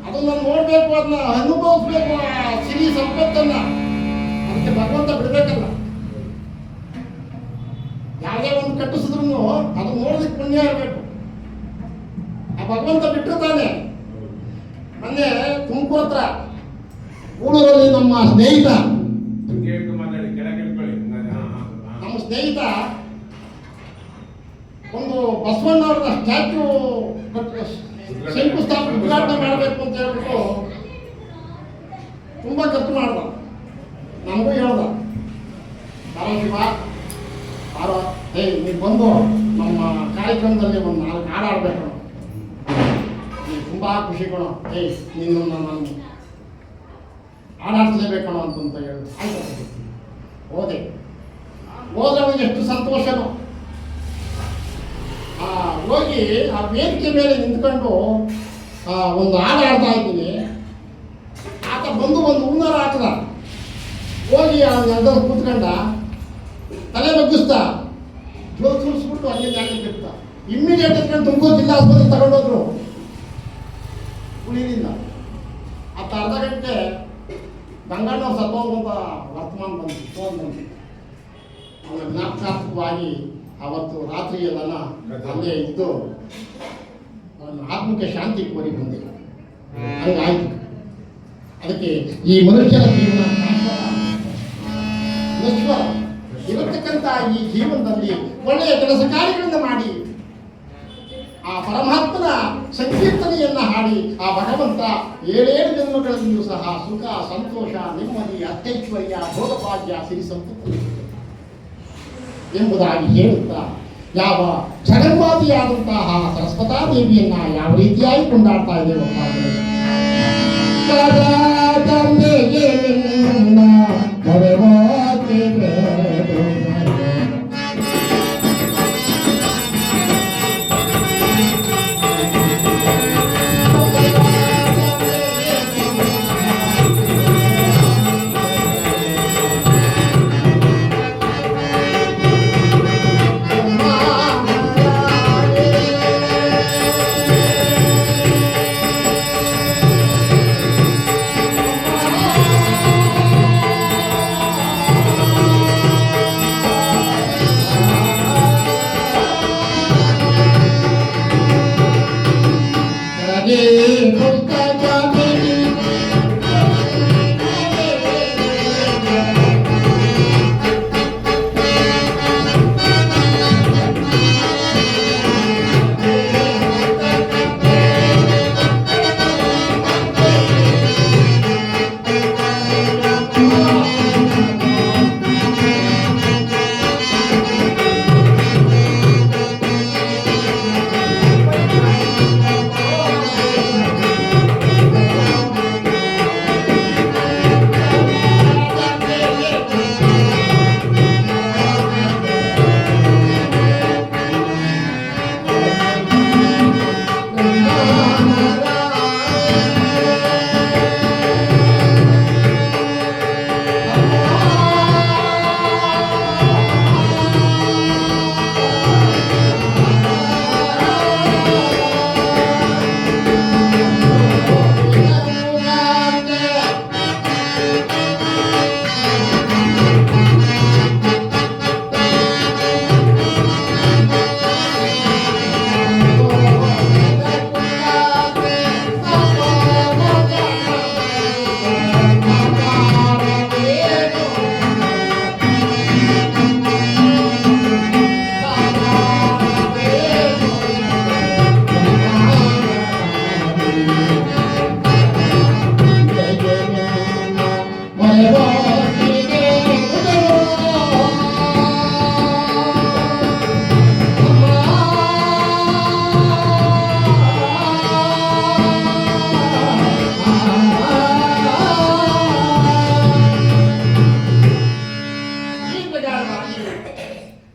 ಅದನ್ನ ನೋಡ್ಬೇಕು, ಅದನ್ನ ಅನುಭವಿಸ್ಬೇಕು, ಆ ಸಿರಿ ಸಂಪತ್ತನ್ನ. ಅದಕ್ಕೆ ಭಗವಂತ ಬಿಡ್ಬೇಕಲ್ಲ. ಯಾವುದೇ ಒಂದು ಕಟ್ಟಿಸಿದ್ರು ಅದು ನೋಡೋದಕ್ಕೆ ಪುಣ್ಯ ಇರಬೇಕು. ಆ ಭಗವಂತ ಬಿಟ್ಟಿರ್ತಾನೆ. ಮೊನ್ನೆ ತುಮಕೂರು ಹತ್ರ ಊಳೂರಲ್ಲಿ ನಮ್ಮ ಸ್ನೇಹಿತ ಒಂದು ಬಸವಣ್ಣವ್ರ ಸ್ಟ್ಯಾಚ್ಯೂ ಶಂಕುಸ್ಥಾಪನೆ ಉದ್ಘಾಟನೆ ಮಾಡಬೇಕು ಅಂತ ಹೇಳ್ಬಿಟ್ಟು ತುಂಬಾ ಖರ್ಚು ಮಾಡ್ದ. ನಮಗೂ ಹೇಳ್ದ, ಬಾರೋ ಶಿವ ಬಾರೋ, ನೀವು ಬಂದು ನಮ್ಮ ಕಾರ್ಯಕ್ರಮದಲ್ಲಿ ಒಂದು 4 ಹಾಡು ಆಡ್ಬೇಕು, ನೀವು ತುಂಬಾ ಖುಷಿ ಕಣೋ, ನೀನು ನಾನು ಹಾಡಾಡ್ಸ್ಲೇಬೇಕಣೋ ಅಂತಂತ ಹೇಳಿದ್ರು. ಆಯ್ತು ಹೋದೆ ಅವನಿಗೆ ಎಷ್ಟು ಸಂತೋಷನೋ. ಹೋಗಿ ಆ ವೇದಿಕೆ ಮೇಲೆ ನಿಂತ್ಕೊಂಡು ಒಂದು ಹಾಡು ಆಡ್ತಾ ಇದ್ದೀನಿ. ಆತ ಬಂದು ಒಂದು ಹೂನಾರ ಹಾಕಿದ. ಹೋಗಿ ಅವನ ಕೂತ್ಕೊಂಡ ತಲೆ ಬಗ್ಗಿಸ್ತಾ ಜೋರು ಸುರಿಸ್ಬಿಟ್ಟು ಅಲ್ಲಿಂದ ಯಾಕೆ ಬಿಡ್ತಾ ಇಮ್ಮಿಡಿಯೇಟ್ ಎತ್ಕೊಂಡು ತುಮಕೂರು ಜಿಲ್ಲಾ ಆಸ್ಪತ್ರೆ ತಗೊಂಡೋದ್ರು. ಉಳಿಲಿಲ್ಲ. ಹತ್ತು ಅರ್ಧ ಗಂಟೆ ಗಂಗಣ್ಣವ್ರು ಸತ್ತೋಗುವಂತ ವರ್ತಮಾನ ಬಂತು, ಫೋನ್ ಬಂತು. ಅವನ ಜ್ಞಾಪಕಾತ್ಮಕವಾಗಿ ಅವತ್ತು ರಾತ್ರಿ ಎಲ್ಲ ಅಲ್ಲೇ ಇದ್ದು ಅವನ ಆತ್ಮಕ್ಕೆ ಶಾಂತಿ ಕೋರಿ ಬಂದಿಲ್ಲ. ಹಂಗಾಯ್ತು. ಅದಕ್ಕೆ ಈ ಮನುಷ್ಯನ ಜೀವನ ನಶ್ವರ. ಇರತಕ್ಕಂಥ ಈ ಜೀವನದಲ್ಲಿ ಒಳ್ಳೆಯ ಕೆಲಸ ಕಾರ್ಯಗಳನ್ನು ಮಾಡಿ ಆ ಪರಮಾತ್ಮನ ಸಂಕೀರ್ತನೆಯನ್ನ ಹಾಡಿ ಆ ಭಗವಂತ 7 ಜನ್ಮಗಳಲ್ಲಿಯೂ ಸಹ ಸುಖ, ಸಂತೋಷ, ನೆಮ್ಮದಿ, ಅರ್ಥೈಶ್ವರ್ಯ, ಭೋಗಭಾಗ್ಯ, ಸಿರಿ ಸಂಪತ್ತು ಎಂಬುದಾಗಿ ಹೇಳುತ್ತಾ ಯಾವ ಜಗನ್ಮಾತೆಯಾದಂತಹ ಸರಸ್ವತಾ ದೇವಿಯನ್ನ ಯಾವ ರೀತಿಯಾಗಿ ಕೊಂಡಾಡ್ತಾ ಇದ್ದೇವಪ್ಪ ಅಂದರೆ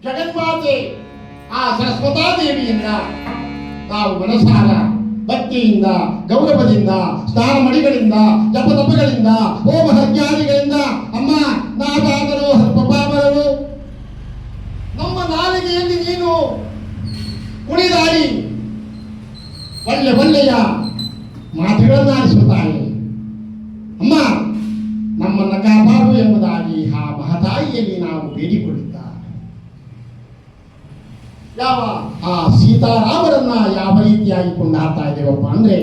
ಜಗನ್ಮಾತೆ ಆ ಸರಸ್ವತಾ ದೇವಿಯಿಂದ ನಾವು ಮನಸಾರ ಭಕ್ತಿಯಿಂದ, ಗೌರವದಿಂದ, ಸ್ನಾನ ಮಡಿಗಳಿಂದ, ಜಪತಪಗಳಿಂದ, ಹೋಮ ಹತ್ಯಾದಿಗಳಿಂದ ಅಮ್ಮ ನಾವಾದರೂ ಪಾಪಗಳು ನಮ್ಮ ನಾಲಿಗೆಯಲ್ಲಿ ನೀನು ಕುಣಿದಾಡಿ ಒಳ್ಳೆಯ ಮಾತುಗಳನ್ನಾಡಿಸುತ್ತಾಳೆ. ಅಮ್ಮ ನಮ್ಮನ್ನು ಕಾಪಾಡು ಎಂಬುದಾಗಿ ಆ ಮಹತಾಯಿಯಲ್ಲಿ ನಾವು ಬೇಡಿಕೊಳ್ಳುತ್ತಾ ಯಾವ ಆ ಸೀತಾರಾಮರನ್ನ ಯಾವ ರೀತಿಯಾಗಿ ಕೊಂಡಾಡ್ತಾ ಇದ್ದೇವಪ್ಪ ಅಂದ್ರೆ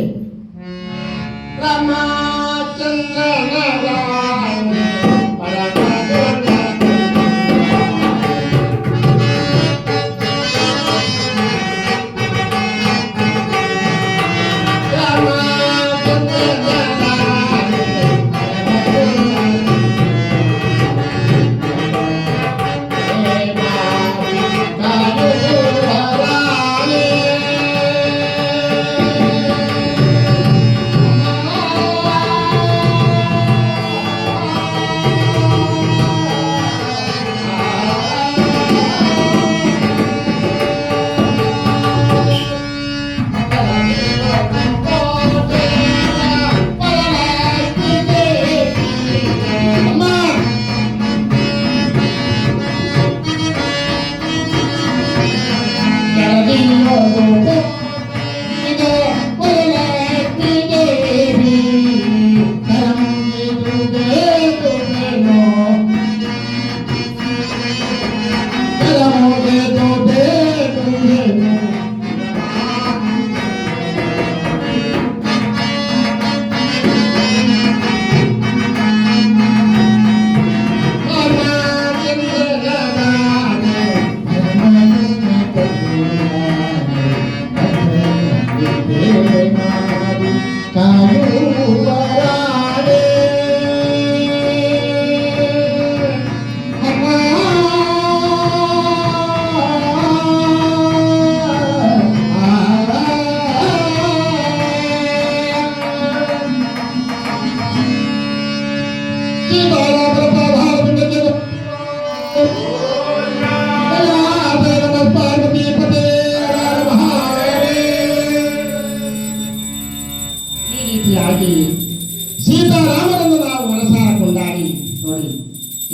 ಸೀತಾರಾಮರನ್ನು ನಾವು ಮನಸಾರ ಕೊಂಡಾಡಿ ನೋಡಿ.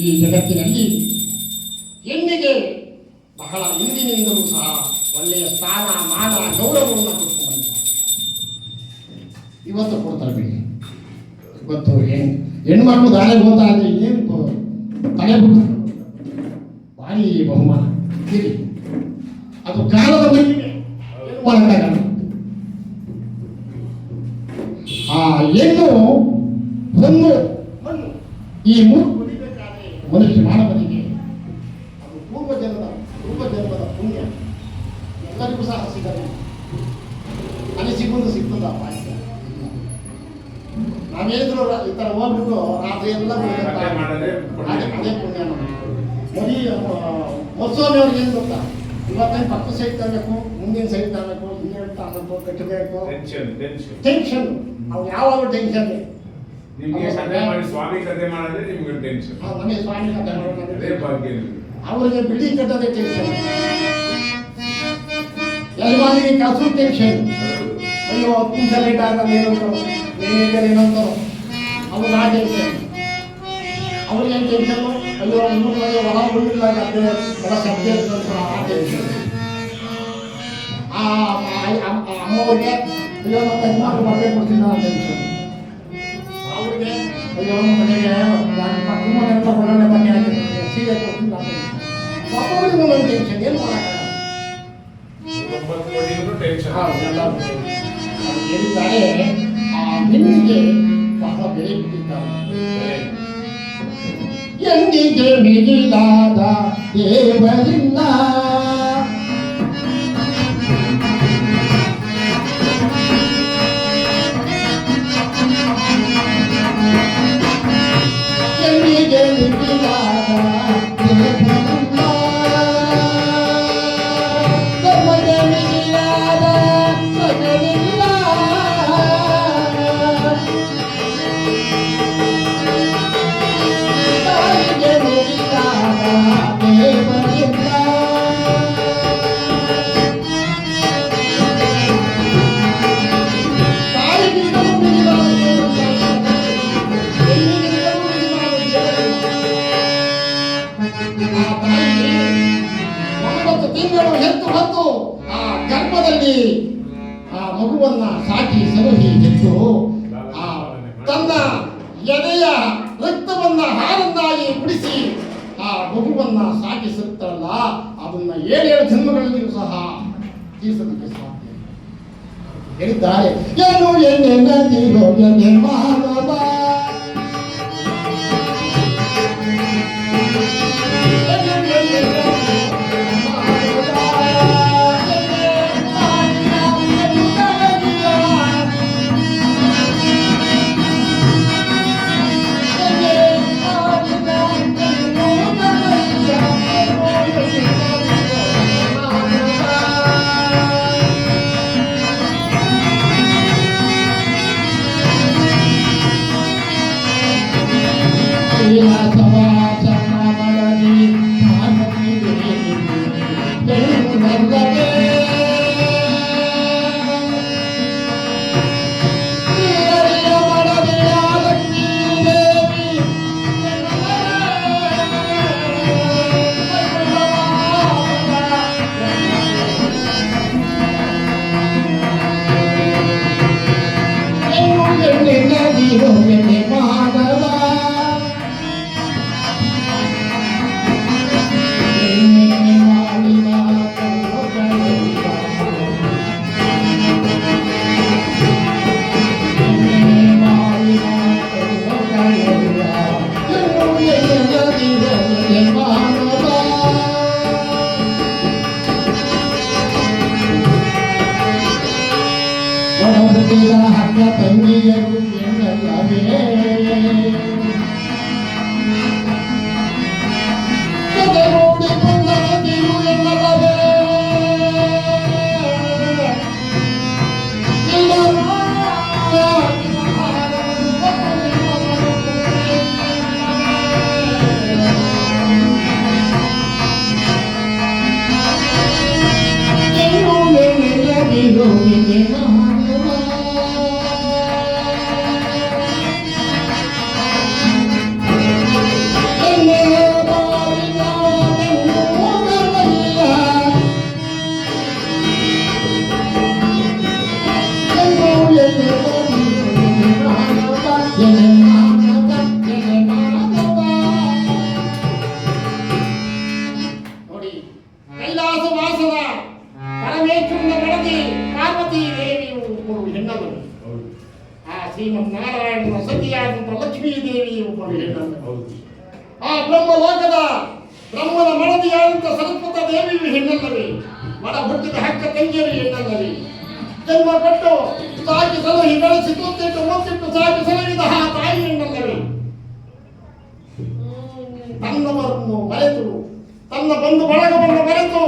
ಈ ಜಗತ್ತಿನಲ್ಲಿ ಹೆಣ್ಣಿಗೆ ಬಹಳ ಹಿಂದಿನಿಂದಲೂ ಸಹ ಒಳ್ಳೆಯ ಸ್ಥಾನ, ಮಾನ, ಗೌರವವನ್ನು ಕೊಟ್ಕೊಂಡ ಇವತ್ತು ಕೊಡ್ತಾರೆ ಬಿಡಿ. ಇವತ್ತು ಹೆಣ್ಮಕ್ಳು ದಾಳಿಗೆ ಹೋದ ಅಂದರೆ ಏನು ತಲೆ ಭಾರಿ ಬಹುಮಾನ ಇರಿ. ಅದು ಕಾಲದ ಮಹಿಮೆ, ಏನು ಮಾಡೋಕ್ಕಾಗಲ್ಲ. ಆ ಹೆಣ್ಣು ಹೊನ್ನು ಮಣ್ಣು ಈ ಮೂರು ಕುಡಿಬೇಕಾದ್ರೆ ಮನುಷ್ಯ ಮಾನವನಿಗೆ ಅದು ಪೂರ್ವಜನ್ಮದ ಪುಣ್ಯ ಎಲ್ಲರಿಗೂ ಸಹ ಸಿಗಲ್ಲ. ಅನಿಸಿಕೊಂಡು ಸಿಗ್ತದ ಭಾಗ್ಯ. ನಾವೇನಿದ್ರು ಈ ಥರ ಹೋಗ್ಬಿಟ್ಟು ರಾತ್ರಿ ಎಲ್ಲ ಅದೇ ಪುಣ್ಯ ನಮಗೆ. ಮೊದಲನೇವ್ರಿಗೆ ಏನು ಗೊತ್ತಾ, ಇವತ್ತೇನು ಪಕ್ಕ ಸೈಡ್ ತರಬೇಕು, ಮುಂದಿನ ಸೈಡ್ ತರಬೇಕು, ಹಿಂದೆ ತರಬೇಕು, ಕಟ್ಟಬೇಕು, ಟೆನ್ಷನ್. ಅವ್ರು ಯಾವಾಗಲೂ ಟೆನ್ಷನ್. ನಿಮಗೆ ಸಂತೆ ಮಾಡಿ ಸ್ವಾಮಿ ಕಥೆ ಮಾಡಿದ್ರೆ ನಿಮ್ಗೆ ಟೆನ್ಷನ್. ನಮಗೆ ಸ್ವಾಮಿ ಕಥೆ ಮಾಡೋದು, ಅವರಿಗೆ ಬಿಡಿ ಕಟ್ಟೋದೇ ಟೆನ್ಷನ್. ಯಜಮಾನಿಗೆ ಕಸು ಟೆನ್ಷನ್. ಅಯ್ಯೋ 10 ನಿಮಿಷ ಲೇಟ್ ಆಗಲ್ಲ ಏನಂತಾರೋ ಅವ್ರು ಆ ಟೆನ್ಷನ್. ಅವ್ರಿಗೆ ಏನು ಟೆನ್ಷನ್ನು, ಅಯ್ಯೋ ಹೊರ ಬಂದಿಲ್ಲ ಹೊರ ಶಬ್ದ ಆ ಟೆನ್ಷನ್. ಅಮ್ಮವ್ರಿಗೆ ಅಯ್ಯೋ ನಮ್ಮ ಯಜಮಾನ ಬಟ್ಟೆ ಕೊಡ್ತಿದ್ದ ಆ ಟೆನ್ಷನ್. ಅವ್ರಿಗೆ ಅಯ್ಯೋ ನಮ್ಮ ಮನೆಗೆ ಕುಮ್ಮನೆಲ್ಲ ಒಳ್ಳೊಳ್ಳೆ ಬಟ್ಟೆ ಹಾಕಿರ್ತಾರೆ, ಸೀರೆ ಕೊಡ್ತಿದ್ದ ಆ ಟೆನ್ಷನ್. ಒಬ್ಬೊಬ್ಬರಿಗೆ ಒಂದೊಂದು ಟೆನ್ಷನ್. ಏನು ಮಾಡೋಕ್ಕಾಗಲ್ಲ. ಹೇಳಿದ್ದಾರೆ ಆ ಹೆಣ್ಣಿಗೆ ಬಹಳ ಬೆಲೆ ಬಿಟ್ಟಿದ್ದಾರೆ. ಎಂದಿಗೆ ಮಿಗಿಲಾದ ದೇವರಿಲ್ಲ, ಎಂದಿಗೆ ಮಿಗಿಲಾದ ದೇವರಿಲ್ಲ, ನಮಗೆ ಮಿಗಿಲಾದ ಮಗನಿಲ್ಲ. ತಾಯಿಗೆ ಮಿಗಿಲಾದ ದೇವರಿಲ್ಲ, ತಾಯಿಗಿಂತಲೂ ಮಿಗಿಲಾದ ದೇವರಿಲ್ಲ, ಹೆಣ್ಣಿಗಿಂತಲೂ ಮಿಗಿಲಾದ ದೇವರಿಲ್ಲ. ಆ ತಾಯಿ 9 ತಿಂಗಳು ಹೆತ್ತು ಹೊತ್ತು ಆ ಗರ್ಭದಲ್ಲಿ ಆ ಮಗುವನ್ನ ಸಾಕಿ ಸಲಹಿ ಹೆತ್ತು ಆ ತನ್ನ ಎದೆಯ ರಕ್ತವನ್ನ ಹಾಲನ್ನಾಗಿ ಕುಡಿಸಿ ಆ ಮಗುವನ್ನ ಸಾಕಿಸುತ್ತಲ್ಲ, ಅದನ್ನ 7 ಜನ್ಮಗಳಲ್ಲಿಯೂ ಸಹ ತೀರಿಸಲಿಕ್ಕೆ ಸಾಧ್ಯ. ಹೇಳಿದ್ದಾರೆ ಏನು ಎಣ್ಣೆ ನದಿರೋ ಎಣ್ಣೆ ಮಾನವ, ಎನ್ನಲ್ಲವೇ ಜಗದೋಡಿ ಬಂದನದಿರು ಎನ್ನಲ್ಲವೇ ನೋಡಿ, ಕೈಲಾಸ ವಾಸದ ಪರಮೇಶ್ವರನ ಮಡದಿ ಪಾರ್ವತಿ ದೇವಿಯು ಒಬ್ಬರು ಹೆಣ್ಣರು. ಹೌದು ಆ ಶ್ರೀಮನ್ನಾರಾಯಣನ ಸತಿಯಾದಂಥ ಲಕ್ಷ್ಮೀ ದೇವಿಯು ಒಬ್ಬರು ಹೆಣ್ಣರು. ಹೌದು ಆ ಬ್ರಹ್ಮಲೋಕದ ಬ್ರಹ್ಮನ ಮಡದಿಯಾದಂಥ ಸರಸ್ವತ ದೇವಿಯು ಹೆಣ್ಣಲ್ಲವೇ? ಒಡ ಹುಟ್ಟಿದ ಹಕ್ಕ ತಂಗಿಯರು ಹೆಣ್ಣಲ್ಲವೇ? ಜನ್ಮ ಕೊಟ್ಟು ಸಾಕಿ ಸಲಹಿ ಬೆಳೆಸಿ ತೂತಿಟ್ಟು ಮುತ್ತಿಟ್ಟು ಸಾಕಿ ಸಲಹಿದ ಆ ತಾಯಿ ಹೆಣ್ಣಲ್ಲವೇ? ತನ್ನವರನ್ನು ಮರೆತು ತನ್ನ ಬಂಧು ಬಳಗವನ್ನು ಮರೆತು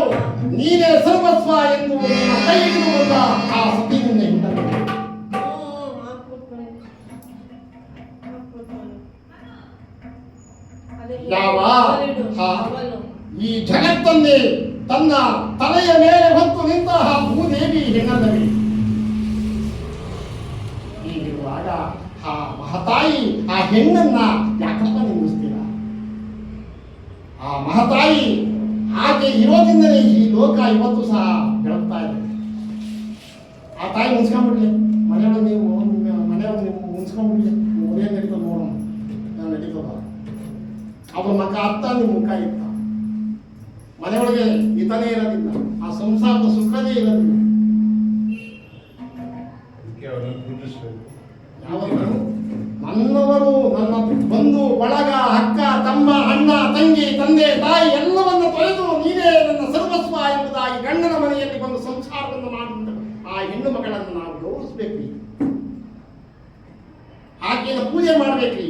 ನೀನೇ ಸರ್ವಸ್ವ ಎಂದು ಕೈ ಹಿಡಿದು ಬಂದ ಆ ಸತಿಯನ್ನ ಹೆಣ್ಣಲ್ಲವೇ? ಯಾವ ಈ ಜಗತ್ತನ್ನೇ ತನ್ನ ತಲೆಯ ಮೇಲೆ ಹೊತ್ತು ನಿಂತಹ ಭೂದೇವಿ ಹೆಣ್ಣಲ್ಲವೇ? ಹೀಗಿರುವಾಗ ಆ ಮಹತಾಯಿ ಆ ಹೆಣ್ಣನ್ನ ಯಾಕಪ್ಪ ನಿಲ್ಲಿಸ್ತೀರ? ಆ ಮಹತಾಯಿ ಆಕೆ ಇರೋದ್ರಿಂದಲೇ ಈ ಲೋಕ ಇವತ್ತು ಸಹ ಬೆಳಗ್ತಾ ಇದೆ. ಆ ತಾಯಿ ಮುನ್ಸ್ಕೊಂಡ್ಬಿಡ್ಲಿ, ಮನೆಯೊಳಗೆ ನೀವು ಮುನ್ಸ್ಕೊಂಡ್ಬಿಡ್ಲಿ, ಏನ್ ನಡೀತದ ನೋಡೋಣ, ನಾವು ನಡೀತದ. ಅವ್ರ ಮಕ್ಕ ಅತ್ತ ನಿಮ್ಮ ಮುಖ ಇತ್ತ, ಮನೆಯೊಳಗೆ ಹಿತನೇ ಇರೋದಿಲ್ಲ, ಆ ಸಂಸಾರದ ಸುಖನೇ ಇರೋದಿಲ್ಲ. ಅದಕ್ಕೆ ಅವರನ್ನು ಗುರುತಿಸಬೇಕು. ಯಾವತ್ತು ನನ್ನವರು ನನ್ನ ಬಂಧು ಬಳಗ ಅಕ್ಕ ತಮ್ಮ ಅಣ್ಣ ತಂಗಿ ತಂದೆ ತಾಯಿ ಎಲ್ಲವನ್ನ ತೊರೆದು ನೀನೇ ನನ್ನ ಸರ್ವಸ್ವ ಎಂಬುದಾಗಿ ಗಂಡನ ಮನೆಯಲ್ಲಿ ಬಂದು ಸಂಸಾರವನ್ನು ಮಾಡಿದ ಆ ಹೆಣ್ಣು ಮಗಳನ್ನು ನಾವು ಗೌರವಿಸ್ಬೇಕ್ರಿ, ಆಕೆಯನ್ನು ಪೂಜೆ ಮಾಡ್ಬೇಕ್ರಿ.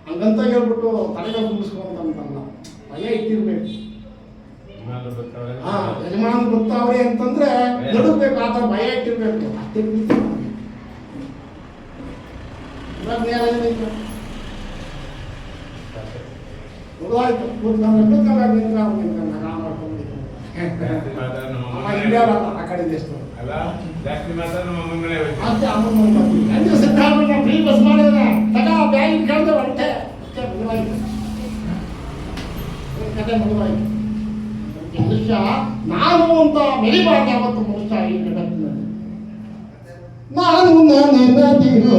ಹಂಗಂತ ಹೇಳ್ಬಿಟ್ಟು ತಲೆಗೆ ಕುಂಡಿಸ್ಕೊಂತಂತಲ್ಲ, ಭಯ ಇಟ್ಟಿರ್ಬೇಕು. ಯಜಮಾನ ಗೊತ್ತಾವ್ರೆ ಅಂತಂದ್ರೆ ನಡುಗ್ಬೇಕು, ಆ ಥರ ಭಯ ಇಟ್ಟಿರ್ಬೇಕು. ಗೊತ್ತಾಯ್ತು, ಆ ಕಡೆ ಅಲ್ಲ ಜಾಸ್ತಿ ಮಾತ್ರ ನಮ್ಮ ಅಮ್ಮನೇ ಅಷ್ಟೇ ಅಮ್ಮನ ಸಿದ್ಧಾರ್ಥ ಫ್ರೀ ಬಸ್ ಮಾಡಿದ್ರೆ ತಗ ಬ್ಯಾಂಕ್ ಕೇಳಿದೆ ಹೊಟ್ಟೆ ಕತೆ ಮುಗಿದಾಯ್ತು. ಮನುಷ್ಯ ನಾನು ಅಂತ ಮೆರಿಬಾರ್ದು ಯಾವತ್ತು ಮನುಷ್ಯ ಈ ಜಗತ್ತಿನಲ್ಲಿ. ನಾನು ನನಗದಿರೋ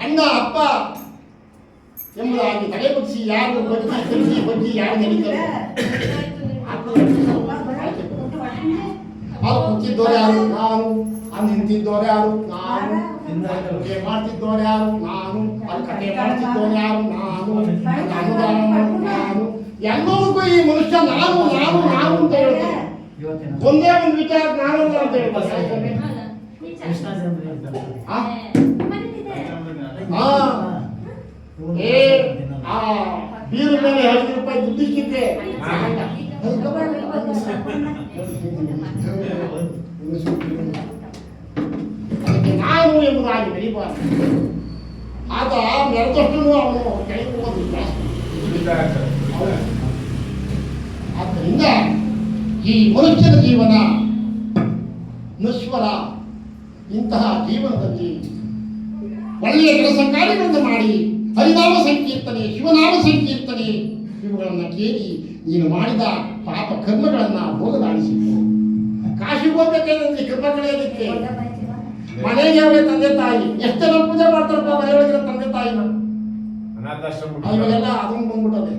ಅಣ್ಣ ಅಪ್ಪ ಎಂಬುದಾಗಿ ತಲೆ ಬಗ್ಸಿ ಯಾರು ಬಗ್ಗಿ ಯಾರು ನಡೀತಾರೆ? ಅವ್ರು ಕೂತಿದ್ದವ್ರು ಯಾರು? ನಾನು. ಅಲ್ಲಿ ನಿಂತಿದ್ದವ್ರು ಯಾರು? ನಾನು. ಅಡುಗೆ ಮಾಡ್ತಿದ್ದವ್ರು ಯಾರು? ನಾನು. ಅಲ್ಲಿ ಕಥೆ ಮಾಡ್ತಿದ್ದವ್ರು ಯಾರು? ನಾನು. ಅನುದಾನ ಮಾಡೋದು ನಾನು. ಎಲ್ಲರಿಗೂ ಈ ಮನುಷ್ಯ ನಾನು ನಾನು ನಾನು ಅಂತ ಹೇಳ್ತಾರೆ. ಒಂದೇ ಒಂದು ವಿಚಾರ ನಾನಲ್ಲ ಅಂತ ಹೇಳ್ತಾರೆ. ಬೀರು ಮೇಲೆ 10 ರೂಪಾಯಿ ದುಡ್ಡಿಕ್ಕಿದ್ದೆ ಅದಕ್ಕೆ ನಾನು ಎಂಬುದಾಗಿ ಬೆಳಿಬಾರದು. ಆತ ನಡೆದಷ್ಟು ಅವನು ಕೆಳಗೆ ಹೋಗೋದಿಲ್ಲ. ದುಡಿತಾ ಇರ್ತಾರೆ. ಆದ್ದರಿಂದ ಈ ಮನುಷ್ಯನ ಜೀವನ ನಶ್ವರ. ಇಂತಹ ಜೀವನದಲ್ಲಿ ಒಳ್ಳೆಯ ಕೆಲಸ ಕಾರ್ಯಗಳನ್ನು ಮಾಡಿ ಹರಿನಾಮ ಸಂಕೀರ್ತನೆ, ಶಿವನಾಮ ಸಂಕೀರ್ತನೆ ಇವುಗಳನ್ನು ಕೇಳಿ ನೀನು ಮಾಡಿದ ಪಾಪ ಕರ್ಮಗಳನ್ನು ಹೋಗಲಾಡಿಸಿತು. ಕಾಶಿಗೆ ಹೋಗ್ಬೇಕಾದ್ರೆ ಕರ್ಮ ಕಳೆಯೋದಕ್ಕೆ ಮನೆಗೆ ಅವರೇ ತಂದೆ ತಾಯಿ ಎಷ್ಟೆಲ್ಲ ಪೂಜೆ ಮಾಡ್ತಾರಪ್ಪ ಮನೆಯೊಳಗಿರೋ ತಂದೆ ತಾಯಿನ. ಅನಾಥಾಶ್ರಮ ಇವಾಗೆಲ್ಲ ಅದನ್ನು ಬಂದ್ಬಿಟ್ಟದೆ.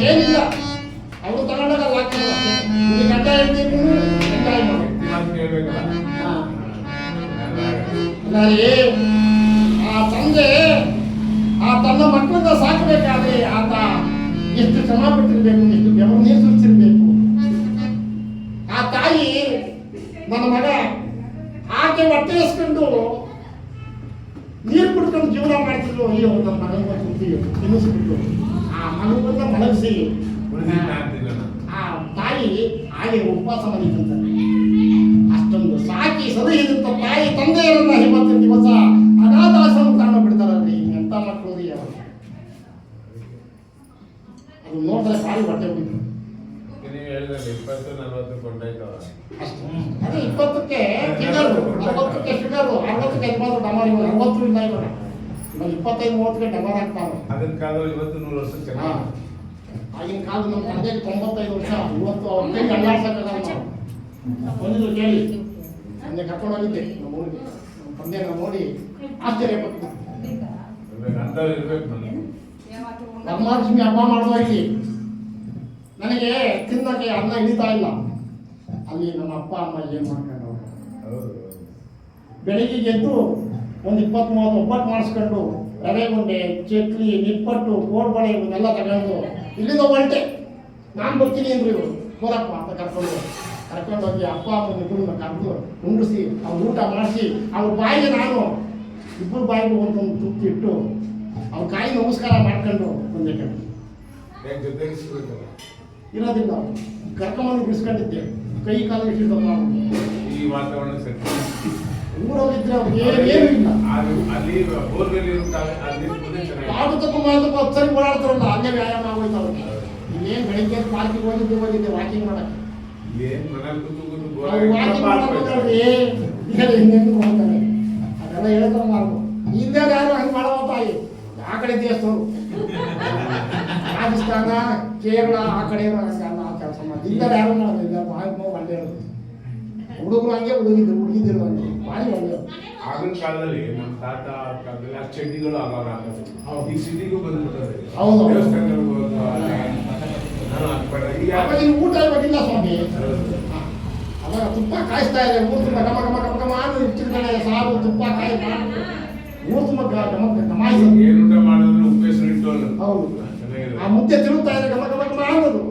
ಏನಿಲ್ಲ ಅವರು ತಗೊಂಡಾಗ ಗಂಡ ಹೇಳ್ತೀನಿ ಎಂಜಾಯ್ ಮಾಡಿ. ಮಾತು ಕೇಳ್ಬೇಕಲ್ಲ. ಆ ತಂದೆ ತನ್ನ ಮಕ್ಕಳನ್ನ ಸಾಕಬೇಕಾದ್ರೆ ಆತ ಎಷ್ಟು ಶ್ರಮ ಪಟ್ಟಿರ್ಬೇಕು, ಎಷ್ಟು ಬೆವರು ನೀರು ಸುರಿಸಿರ್ಬೇಕು. ಆ ತಾಯಿ ನನ್ನ ಮಗ ಆಕೆ ಹೊಟ್ಟೆ ಎಸ್ಕೊಂಡು ನೀರು ಕುಡ್ಕೊಂಡು ಜೀವನ ಮಾಡ್ತಿದ್ರು. ಅಯ್ಯೋ ನನ್ನ ಮಗನ ತಿನ್ನಿಸ್ಬಿಟ್ಟು ಆ ಮಗುವನ್ನ ಮಲಗಿಸಿ ಆ ತಾಯಿ ಹಾಗೆ ಉಪವಾಸ ಮಾಡಿದಂತಾರೆ. ಅಷ್ಟೊಂದು ಸಾಕಿ ಸದಹಿದಂತ ತಾಯಿ ತಂದೆಯರನ್ನ ಇವತ್ತಿನ ದಿವಸ ಅನಾಥಾಶ್ರಮ ತಗೊಂಡು ಬಿಡ್ತಾರಲ್ರಿ. ಎಂತ ಮಕ್ಕಳು ಅದು ನೋಡಿದ್ರೆ ಭಾರಿ ಹೊಟ್ಟೆ ಹೋಗಿದ್ರು. ನೀವು ಹೇಳಿದ್ರೆ 20-40 ಕೊಂಡಾಯ್ತವ. ಅದೇ 20ಕ್ಕೆ ಫಿಗರು, 40ಕ್ಕೆ ಫಿಗರು, 60ಕ್ಕೆ ಯಜಮಾನ ಡಮಾರಿ 60 ಇಲ್ಲ ಇವಾಗ 25-30ಕ್ಕೆ ಡಮಾರ್ ಆಗ್ತಾವೆ. ಅದನ್ನ ಕಾಲದಲ್ಲಿ ಇವತ್ತು 100 ವರ್ಷ ಚೆನ್ನಾಗಿ. ಆಗಿನ ಕಾಲ ನಮ್ಮ ತಂದೆಗೆ 95 ವರ್ಷ. ಇವತ್ತು ಅವ್ರ ಕೈಗೆ ಅಲ್ಲಾಡ್ಸಕ್ಕಾಗಲ್ಲ. ನಾವು ಬಂದಿದ್ರು ಕೇಳಿ ತಂದೆ ಕರ್ಕೊಂಡು ಹೋಗಿದ್ದೆ ನಮ್ಮ ಊರಿಗೆ. ನಮ್ಮ ತಂದೆನ ನೋಡಿ ಆಶ್ಚರ್ಯಪಟ್ಟು ಅಂತವ್ರು ಇರ್ಬೇಕು ನನಗೆ. ವರಮಹಾಲಕ್ಷ್ಮಿ ಹಬ್ಬ ಮಾಡುವ ಇಲ್ಲಿ ನನಗೆ ತಿನ್ನಕ್ಕೆ ಅನ್ನ ಹಿಡಿತಾ ಇಲ್ಲ. ಅಲ್ಲಿ ನಮ್ಮ ಅಪ್ಪ ಅಮ್ಮ ಏನು ಮಾಡ್ಕೊಂಡು ಬೆಳಿಗ್ಗೆ ಎದ್ದು ಒಂದು 20-30 ಒಬ್ಬಟ್ಟು ಮಾಡಿಸ್ಕೊಂಡು ರವೆ ಉಂಡೆ, ಚಕ್ಲಿ, ನಿಪ್ಪಟ್ಟು, ಕೋಡ್ಬಳೆ ಇವನ್ನೆಲ್ಲ ತಗೊಂಡು ಇಲ್ಲಿಂದ ಹೊರಟೆ. ನಾನು ಬರ್ತೀನಿ ಅಂದ್ರು ಇವರು ಹೋರಪ್ಪ ಅಂತ ಕರ್ಕೊಂಡೋಗಿ ಅಪ್ಪ ಅಮ್ಮನ ಇಬ್ಬರನ್ನ ಕರೆದು ಉಂಡಿಸಿ ಅವ್ರು ಊಟ ಮಾಡಿಸಿ ಅವ್ರ ಬಾಯಿಗೆ ನಾನು ಇಬ್ಬರು ಬಾಯಿಗೆ ಒಂದೊಂದು ತುಪ್ಪ ಇಟ್ಟು ಅವ್ರ ಕಾಯಿ ನಮಸ್ಕಾರ ಮಾಡ್ಕೊಂಡು ಬಂದೆ. ಜೊತೆಗೆ ಸಿಗ್ಬೇಕಲ್ಲ. ಇರೋದಿಲ್ಲ ಕರ್ಕೊಂಬಂದು ಬಿಡಿಸ್ಕೊಂಡಿದ್ದೆ. ಕೈ ಕಾಲು ಇಟ್ಟಿದ್ದಪ್ಪ ಈ ವಾತಾವರಣ ಸೆಟ್ ಊರಲ್ಲಿದ್ರೆ ಅವ್ರಿಗೆ ಏನು ಇಲ್ಲ. ಅಲ್ಲಿ ಬೋರ್ವೆಲ್ ಇರುತ್ತವೆ, ಅಲ್ಲಿ ಚೆನ್ನಾಗಿ ಆಟದಕ್ಕೂ ಮಾಡೋದಕ್ಕೂ 10 ಸರಿ ಓಡಾಡ್ತಾರಲ್ಲ, ಅಲ್ಲೇ ವ್ಯಾಯಾಮ ಆಗೋಯ್ತು ಅವ್ರಿಗೆ. ಇಲ್ಲೇನು ಬೆಳಿಗ್ಗೆ ಪಾರ್ಕಿಗೆ ಹೋಗಿದ್ದೆ ವಾಕಿಂಗ್ ಮಾಡಕ್ಕೆ. ಏನ್ ಮನೇಲಿ ಕೂತು ವಾಕಿಂಗ್ ಮಾಡೋದು ಇನ್ನೇನು ಹೋಗ್ತಾರೆ. ಅದೆಲ್ಲ ಹೇಳ್ತಾರೆ ಮಾಡ್ಬೋದು. ಹಿಂದೆ ಯಾರು ಹಂಗೆ ಮಾಡೋ ತಾಯಿ ಆ ಕಡೆ ದೇಶದವರು ರಾಜಸ್ಥಾನ, ಕೇರಳ ಆ ಕಡೆ ಆ ಕೆಲಸ ಮಾಡಿ ಹಿಂದೆ ಯಾರು ಮಾಡೋದಿಲ್ಲ. ಒಳ್ಳೆ ಹುಡುಗರು ಹಂಗೆ ಹುಡುಗಿದ್ರು ಹಂಗೆ ಭಾರಿ ಒಳ್ಳೆಯದು. ಆಗಿನ ಕಾಲದಲ್ಲಿ ನಮ್ಮ ತಾತ ಕಾಲದಲ್ಲಿ ಆ ಚಡ್ಡಿಗಳು ಆಗಾಗ ಈ ಸಿಟಿಗೂ ಬಂದ್ಬಿಟ್ಟದೆ. ಹೌದು. ದೇವಸ್ಥಾನಗಳಿಗೆ ಆಮೇಲೆ ಈಗ ಊಟ ಇವಾಗಿಲ್ಲ ಸ್ವಾಮಿ. ಅವಾಗ ತುಪ್ಪ ಕಾಯಿಸ್ತಾ ಇದೆ ಊರು ತುಂಬ ಗಮ ಗಮ ಗಮ ಗಮ ಅಂತ ಇಟ್ಟಿರ್ತಾನೆ. ಸಾರು ತುಪ್ಪ ಕಾಯಿ ಮಾಡಿ ಊರು ತುಂಬ ಗಮಾಯಿಸ. ಏನು ಊಟ ಮಾಡಿದ್ರೆ ಉಪ್ಪೇಸರು ಇಟ್ಟು ಹೌದು. ಆ ಮುದ್ದೆ ತಿರುಗ್ತಾ ಇದೆ ಗಮ ಗಮ ಗಮ ಅನ್ನೋದು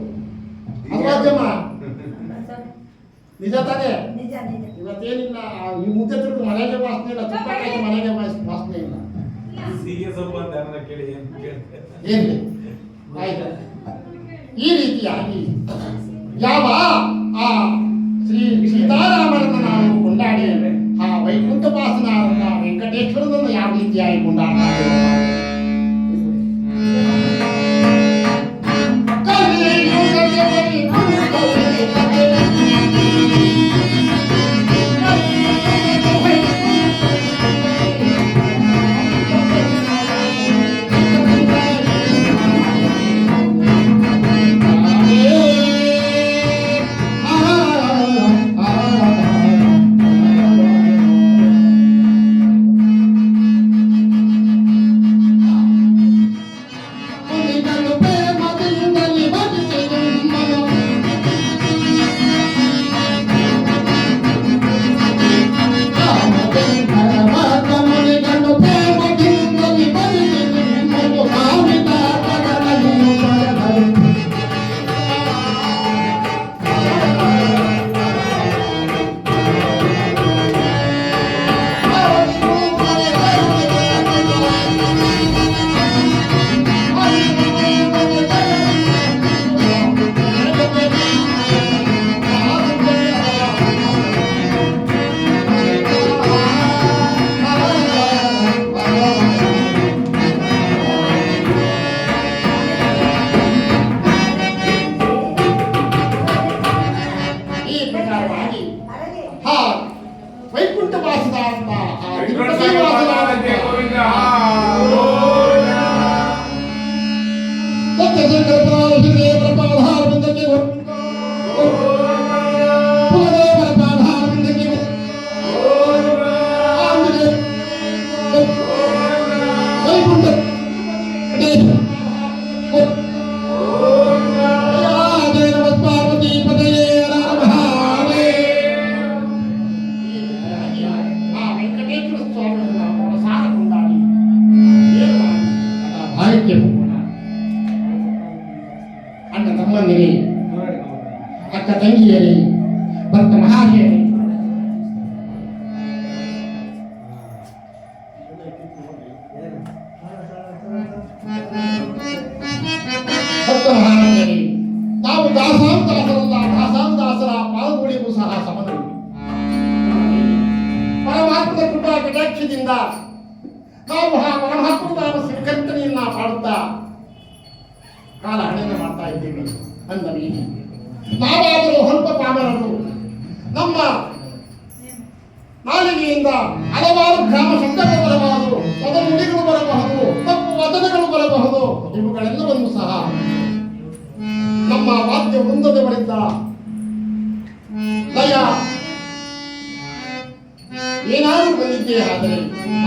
ಅಲ್ವಾದ್ಯಮ್ಮ. ನಿಜ ತಾನೇ? ಇವತ್ತೇನಿಲ್ಲ ಈ ಮುದ್ದೆ ತಿರುಗಿ ಮನೆಗೆ ವಾಸನೆ ಇಲ್ಲ, ತುಪ್ಪ ಕಾಯಿ ಮನೆಗೆ ವಾಸನೆ ಇಲ್ಲ. ಏನ್ರಿ ಆಯ್ತು. ಈ ರೀತಿಯಾಗಿ ಯಾವ ಆ ಶ್ರೀ ಸೀತಾರಾಮನನ್ನು ನಾವು ಕೊಂಡಾಡಿ ಆ ವೈಕುಂಠ ವಾಸನಾರನ್ನ ವೆಂಕಟೇಶ್ವರನನ್ನು ಯಾವ ರೀತಿಯಾಗಿ ಕೊಂಡಾಡ್ತಾರೆ. ವೆಂಕಟೇಶ್ವರ ಜಯ ಗೋವಿಂದ ಅಣ್ಣ ತಮ್ಮಂದಿರಿ, ಅಕ್ಕ ತಂಗಿಯರಿ, ಭಕ್ತ ಮಹಾಶಯರಿ, ಭಕ್ತ ಮಹಾಶಯರಿ, ನಾವು ದಾಸಾಂದಾಸರಲ್ಲ, ದಾಸಾಂದಾಸರ ಪಾಲ್ಗೊಳಿಗೂ ಸಹ ಸಮನರು. ಪರಮಾತ್ಮನ ಕೃಪಾ ಕಟಾಕ್ಷದಿಂದ ನಾವು ಆ ಪರಮಾತ್ಮನ ಸಂಕೀರ್ತನೆಯನ್ನ ಪಾಡುತ್ತಾ ಕಾಲ ಹಣೆಯನ್ನು ಮಾಡ್ತಾ ಇದ್ದೇವೆ. ಅಂದರೆ ನಾವಾದರೂ ಸ್ವಲ್ಪ ಪಾಮರರು, ನಮ್ಮ ನಾಲಿಗೆಯಿಂದ ಹಲವಾರು ಗ್ರಾಮ ಶಬ್ದಗಳು ಬರಬಹುದು, ಪದ ನುಡಿಗಳು ಬರಬಹುದು, ತಪ್ಪು ವಚನಗಳು ಬರಬಹುದು. ಇವುಗಳೆಲ್ಲವನ್ನು ಸಹ ನಮ್ಮ ವಾದ್ಯ ವೃಂದದವರಿಂದ ಲಯ ಏನಾದರೂ ಬಂದಿದ್ದೇ ಆದರೆ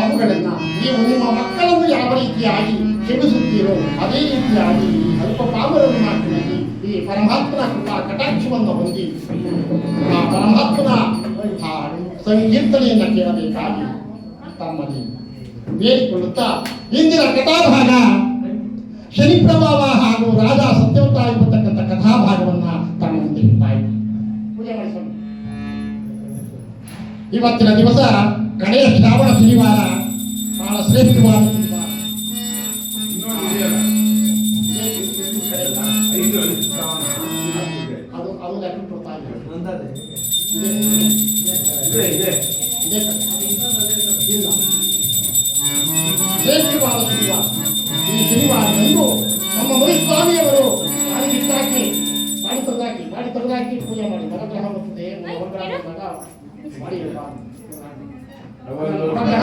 ಅವುಗಳನ್ನ ನೀವು ನಿಮ್ಮ ಮಕ್ಕಳನ್ನು ಯಾವ ರೀತಿಯಾಗಿ ಕ್ಷಮಿಸುತ್ತೀರೋ ಅದೇ ರೀತಿಯಾಗಿ ಅಲ್ಪ ಪಾಮರನ ಮಾತಿನಲ್ಲಿ ಈ ಪರಮಾತ್ಮನ ಕೃಪಾ ಕಟಾಕ್ಷವನ್ನು ಹೊಂದಿ ಆ ಪರಮಾತ್ಮನ ಆ ಸಂಕೀರ್ತನೆಯನ್ನು ಕೇಳಬೇಕಾಗಿ ತಮ್ಮಲ್ಲಿ ಬೇಡಿಕೊಳ್ಳುತ್ತಾ ಇಂದಿನ ಕಥಾಭಾಗ ಶನಿ ಪ್ರಭಾವ ಹಾಗೂ ರಾಜ ಸತ್ಯವಂತ ಎಂಬತಕ್ಕಂಥ ಕಥಾಭಾಗವನ್ನ ತಮ್ಮ ಮುಂದೆ ಇಡ್ತಾ ಇದ್ದೀನಿ. ಪೂಜೆ ಮಾಡಿಸೋಣ. ಇವತ್ತಿನ ದಿವಸ ಕಡೆಯ ಶ್ರಾವಣ ಶನಿವಾರ, ಬಹಳ ಶ್ರೇಷ್ಠವಾದ ಶನಿವಾರ. ಅದು ಲೆಕ್ಕ ಕೊಡ್ತಾ ಇದ್ದಾರೆ. ಶ್ರೇಷ್ಠವಾದ ಶನಿವಾರ. ಈ ಶನಿವಾರದಂದು ನಮ್ಮ ಮುನಿಸ್ವಾಮಿಯವರು ಮಾಡಿ ಬಿಟ್ಟಾಕಿ ಮಾಡಿ ತೆಗೆದಾಕಿ ಪೂಜೆ ಮಾಡಿ ನವಗ್ರಹ ಬರ್ತದೆ, ನವಗ್ರಹ ಮಾಡಿ